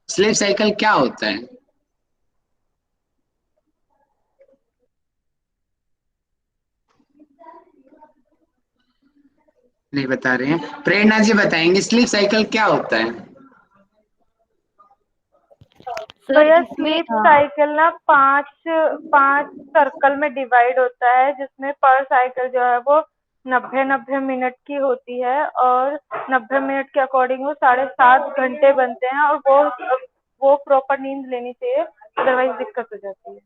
स्लीप साइकिल क्या होता है? नहीं बता रहे हैं। प्रेरणा जी बताएंगे स्लीप साइकिल क्या होता है?
तो यह स्लीप साइकिल ना पांच सर्कल में डिवाइड होता है, जिसमें पर साइकिल जो है वो 90 मिनट की होती है और 90 मिनट के अकॉर्डिंग वो 7.5 घंटे बनते हैं और वो प्रॉपर नींद लेनी चाहिए, अदरवाइज दिक्कत हो जाती है।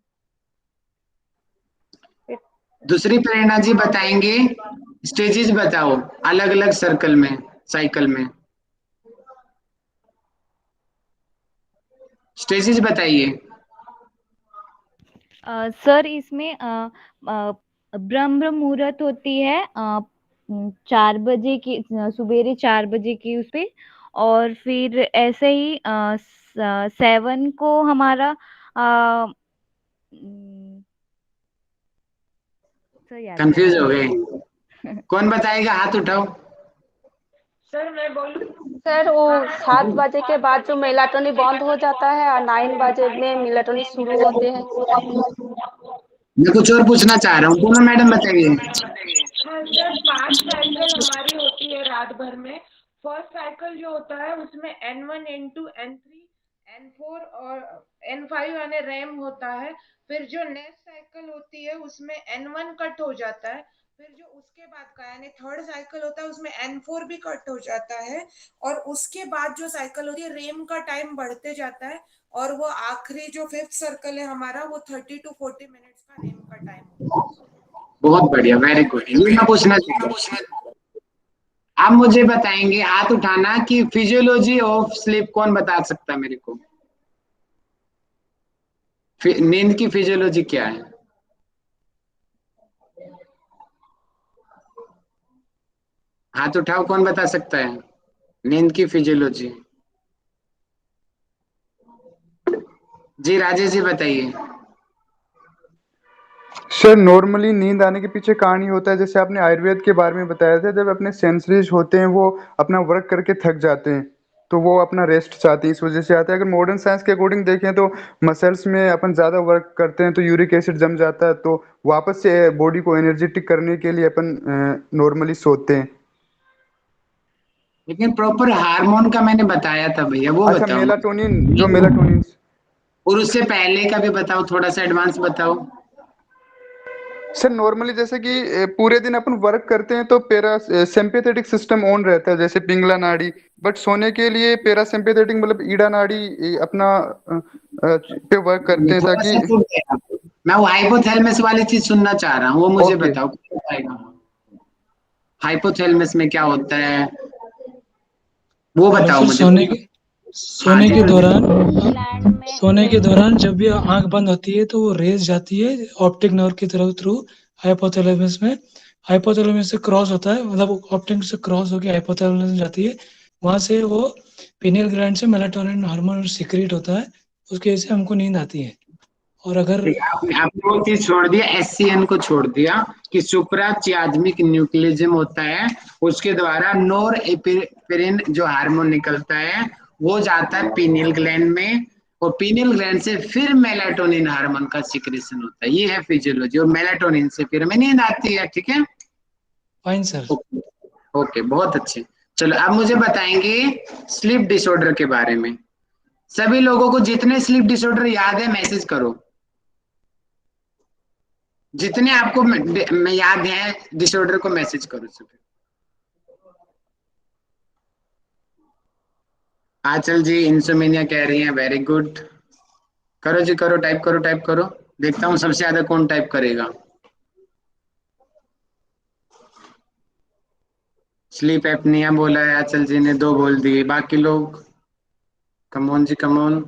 दूसरी प्रेरणा जी बताएंगे स्टेजेस बताओ अलग अलग सर्कल में साइकिल में। स्टेजेस बताइए।
सर इसमें ब्रह्म मुहूर्त होती है 4 बजे की, सुबेरे 4 बजे की उस पे। और फिर ऐसे ही 7 को हमारा
कंफ्यूज हो गए? कौन बताएगा? हाथ उठाओ।
सर मैं बोलूं?
सर वो 7 बजे के बाद जो मेलाटोनिन बंद हो जाता है और 9 बजे में मेलाटोनिन शुरू होते हैं।
मैं कुछ और पूछना चाह रहा हूँ, दोनों मैडम बताइए।
हाँ सर, 5 साइकिल हमारी होती है रात भर में। फर्स्ट साइकिल जो होता है उसमें N1 N2 N3 N4 और N5 यानी रैम होता है। फिर जो नेक्स्ट साइकिल होती है उसमें N1 कट हो जाता है। फिर जो उसके बाद का यानी थर्ड साइकिल होता है उसमें N4 भी कट हो जाता है। और उसके बाद जो साइकिल होती है रेम का टाइम बढ़ते जाता है और वो आखिरी जो 5th सर्कल है हमारा वो 30 to 40 मिनट्स का रेम का टाइम होता है।
बहुत बढ़िया, वेरी गुड। ये मैं पूछना चाहता हूँ। आप मुझे बताएंगे, हाथ उठाना, कि फिजियोलॉजी ऑफ स्लीप कौन बता सकता है मेरे को? नींद की फिजियोलॉजी क्या है? हाथ उठाओ, कौन बता सकता है नींद की फिजियोलॉजी? जी राजेश जी बताइए।
सर नॉर्मली नींद आने के पीछे कारण ये होता है, जैसे आपने आयुर्वेद के बारे में बताया था, जब अपने सेंसरीज होते हैं वो अपना वर्क करके थक जाते हैं तो वो अपना रेस्ट चाहती है, इस वजह से आता है। अगर मॉडर्न साइंस के अकॉर्डिंग देखें तो मसल्स में अपन ज़्यादा वर्क करते हैं तो यूरिक एसिड जम जाता है, तो वापस से बॉडी को एनर्जेटिक करने के लिए अपन नॉर्मली सोते हैं।
लेकिन प्रॉपर हार्मोन का मैंने बताया था भैया, वो
अच्छा,
बताओ।
मेलाटोनिन, जो मेलाटोनिन
और उससे पहले का भी बताओ, थोड़ा सा एडवांस बताओ।
सर नॉर्मली जैसे कि पूरे दिन अपन वर्क करते हैं तो सिंपैथेटिक सिस्टम ऑन रहता है, जैसे पिंगला नाड़ी, बट सोने के लिए पैरासिम्पैथेटिक मतलब ईड़ा नाड़ी अपना पे वर्क करते हैं,
थोड़ा
ताकि
सा छूट गया। मैं वो हाइपोथैलेमस वाली चीज सुनना चाह रहा हूँ, वो मुझे
ओके।
बताओ क्या बताएगा। हाइपोथैलेमस में क्या होता है वो
हेलो
बताओ
सर,
मुझे। हाँ
सोने
जी
के
हाँ जी।
दौरान सोने के दौरान जब भी आंख बंद होती है तो वो रेज जाती है ऑप्टिक नर्व की तरफ थ्रू हाइपोथैलेमस में। हाइपोथैलेमस से क्रॉस होता है, मतलब ऑप्टिक से क्रॉस होकर हाइपोथैलेमस में जाती है। वहां से वो पिनियल ग्लैंड से मेलाटोनिन हार्मोन सीक्रेट होता है, उसकी वजह से हमको नींद आती है। और अगर
आपने वो चीज छोड़ दिया, एससीएन को छोड़ दिया कि सुप्राचियाज्मिक न्यूक्लियज्म होता है, उसके द्वारा नोर एपिनेफ्रिन जो हार्मोन निकलता है वो जाता है पीनियल ग्लैंड में, और पीनियल ग्लैंड से फिर मेलाटोनिन हार्मोन का सिक्रेशन होता है। ये है फिजियोलॉजी, और मेलाटोनिन से फिर हमें नींद आती है। ठीक है,
फाइन सर।
ओके, बहुत अच्छे। चलो अब मुझे बताएंगे स्लीप डिसऑर्डर के बारे में। सभी लोगों को जितने स्लीप डिसऑर्डर याद है मैसेज करो, जितने आपको में याद है डिसऑर्डर को मैसेज करो सभी। आंचल जी इंसोमेनिया कह रही हैं, वेरी गुड। करो जी, करो, टाइप करो, टाइप करो। देखता हूँ सबसे ज्यादा कौन टाइप करेगा। स्लीप एपनिया बोला है आंचल जी ने, 2 बोल दिए। बाकी लोग कमोन जी, कमोन,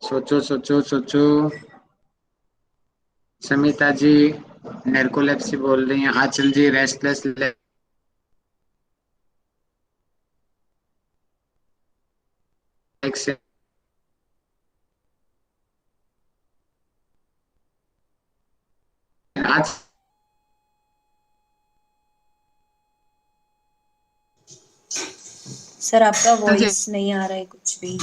सोचो सोचो सोचो। समिता जी नैर्कोलेप्सी बोल रही हैं। आंचल जी रेस्टलेस लेग। आज
सर आपका वॉइस नहीं आ रहा है कुछ भी।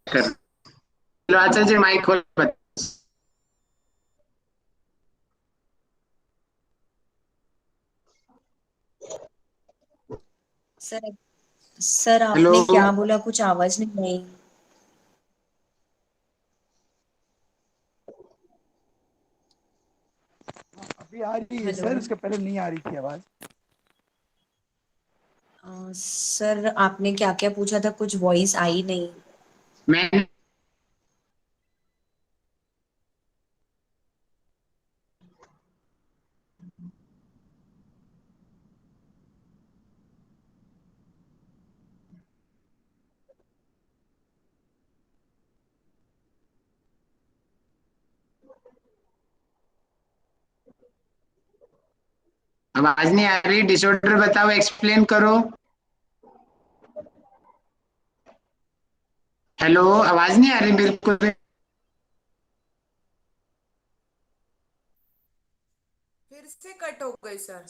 चलो आंचल जी माइक खोल।
सर सर
हेलो,
आपने क्या बोला, कुछ आवाज नहीं आई।
अभी आ रही है
हेलो
सर, इसके पहले नहीं आ रही थी आवाज।
सर आपने क्या क्या पूछा था, कुछ वॉइस आई नहीं।
मैं आवाज नहीं आ रही, डिसऑर्डर बताओ, एक्सप्लेन करो। हेलो, आवाज नहीं आ रही बिल्कुल भी।
फिर से कट हो गई सर।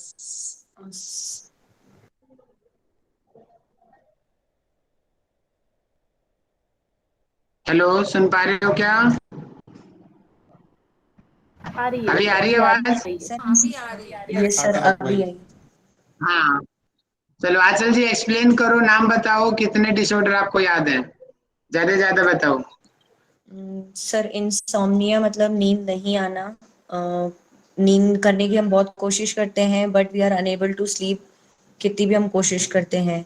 हेलो, सुन पा रहे हो क्या?
आ रही है
अभी आ रही है
अभी आ
आवाज?
रही है।
सर
अभी आ रही है।
यस सर अभी आई।
हाँ, चलो आंचल जी एक्सप्लेन करो, नाम बताओ, कितने डिसऑर्डर आपको याद है, ज्यादा ज्यादा बताओ।
सर इंसोम्निया मतलब नींद नहीं आना। नींद करने की हम बहुत कोशिश करते हैं but we are unable to sleep, कितनी भी हम कोशिश करते हैं।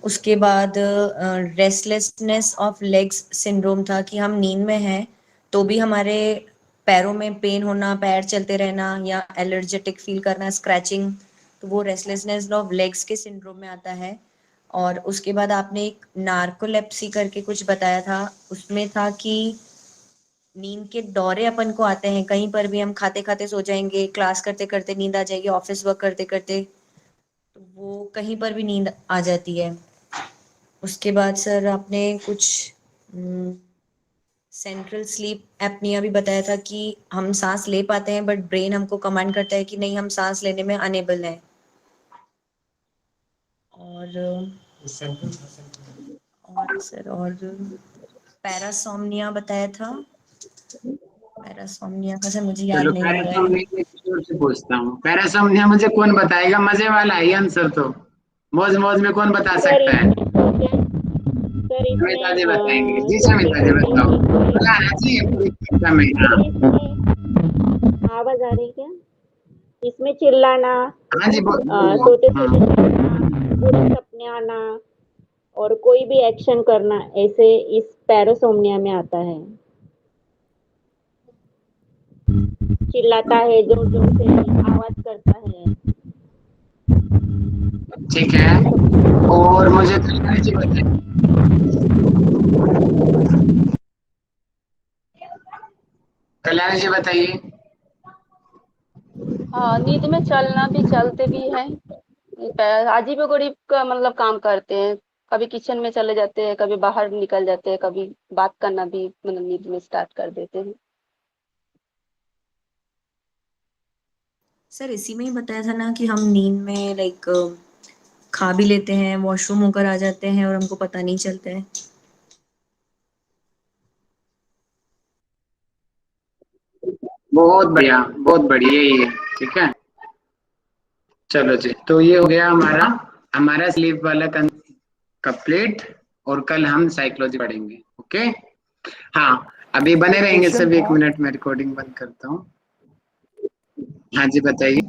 उसके बाद रेस्टलेसनेस ऑफ लेग्स सिंड्रोम था कि हम नींद में हैं तो भी हमारे पैरों में पेन होना, पैर चलते रहना या एलर्जेटिक फील करना, स्क्रैचिंग, तो वो रेस्टलेसनेस ऑफ लेग्स के सिंड्रोम में आता है। और उसके बाद आपने एक नार्कोलेप्सी करके कुछ बताया था, उसमें था कि नींद के दौरे अपन को आते हैं, कहीं पर भी हम खाते खाते सो जाएंगे, क्लास करते करते नींद आ जाएगी, ऑफिस वर्क करते करते, तो वो कहीं पर भी नींद आ जाती है। उसके बाद सर आपने कुछ सेंट्रल स्लीप एपनिया भी बताया था कि हम सांस ले पाते हैं बट ब्रेन हमको कमांड करता है कि नहीं, हम सांस लेने में अनेबल हैं। और सर और पैरासोमनिया बताया था। पैरासोमनिया का सर मुझे याद
चलो
नहीं आ रहा है।
पैरासोमनिया किशोर से पूछता हूँ। पैरासोमनिया मुझे कौन बताएगा? मजे वाला है आंसर तो, मौज मौज में कौन बता सकता है? समिता जी बताएंगे। जी समिता जी बताओ। जी
आवाज आ रही क्या? इसमें चिल्लाना,
हाँ जी
सोते बुरे सपने आना और कोई भी एक्शन करना, ऐसे इस पैरासोमनिया में आता है। चिल्लाता है, जोर जोर से आवाज करता है।
ठीक है, और मुझे कल्याणी जी बताइए। कल्याणी जी बताइए।
हाँ, नींद में चलना भी, चलते भी हैं, अजीब गरीब का मतलब काम करते हैं। कभी किचन में चले जाते हैं, कभी बाहर निकल जाते हैं, कभी बात करना भी मतलब नींद में स्टार्ट कर देते हैं।
सर इसी में ही बताया था ना कि हम नींद में लाइक खा भी लेते हैं, वॉशरूम होकर आ जाते हैं और हमको पता नहीं चलता है।
बहुत बढ़िया, बहुत बढ़िया ही है। ठीक है, चलो जी, तो ये हो गया हमारा स्लीप वाला कंप्लीट, और कल हम साइकोलॉजी पढ़ेंगे। ओके, हाँ अभी बने रहेंगे सब। 1 मिनट में रिकॉर्डिंग बंद करता हूँ। हाँ जी बताइए।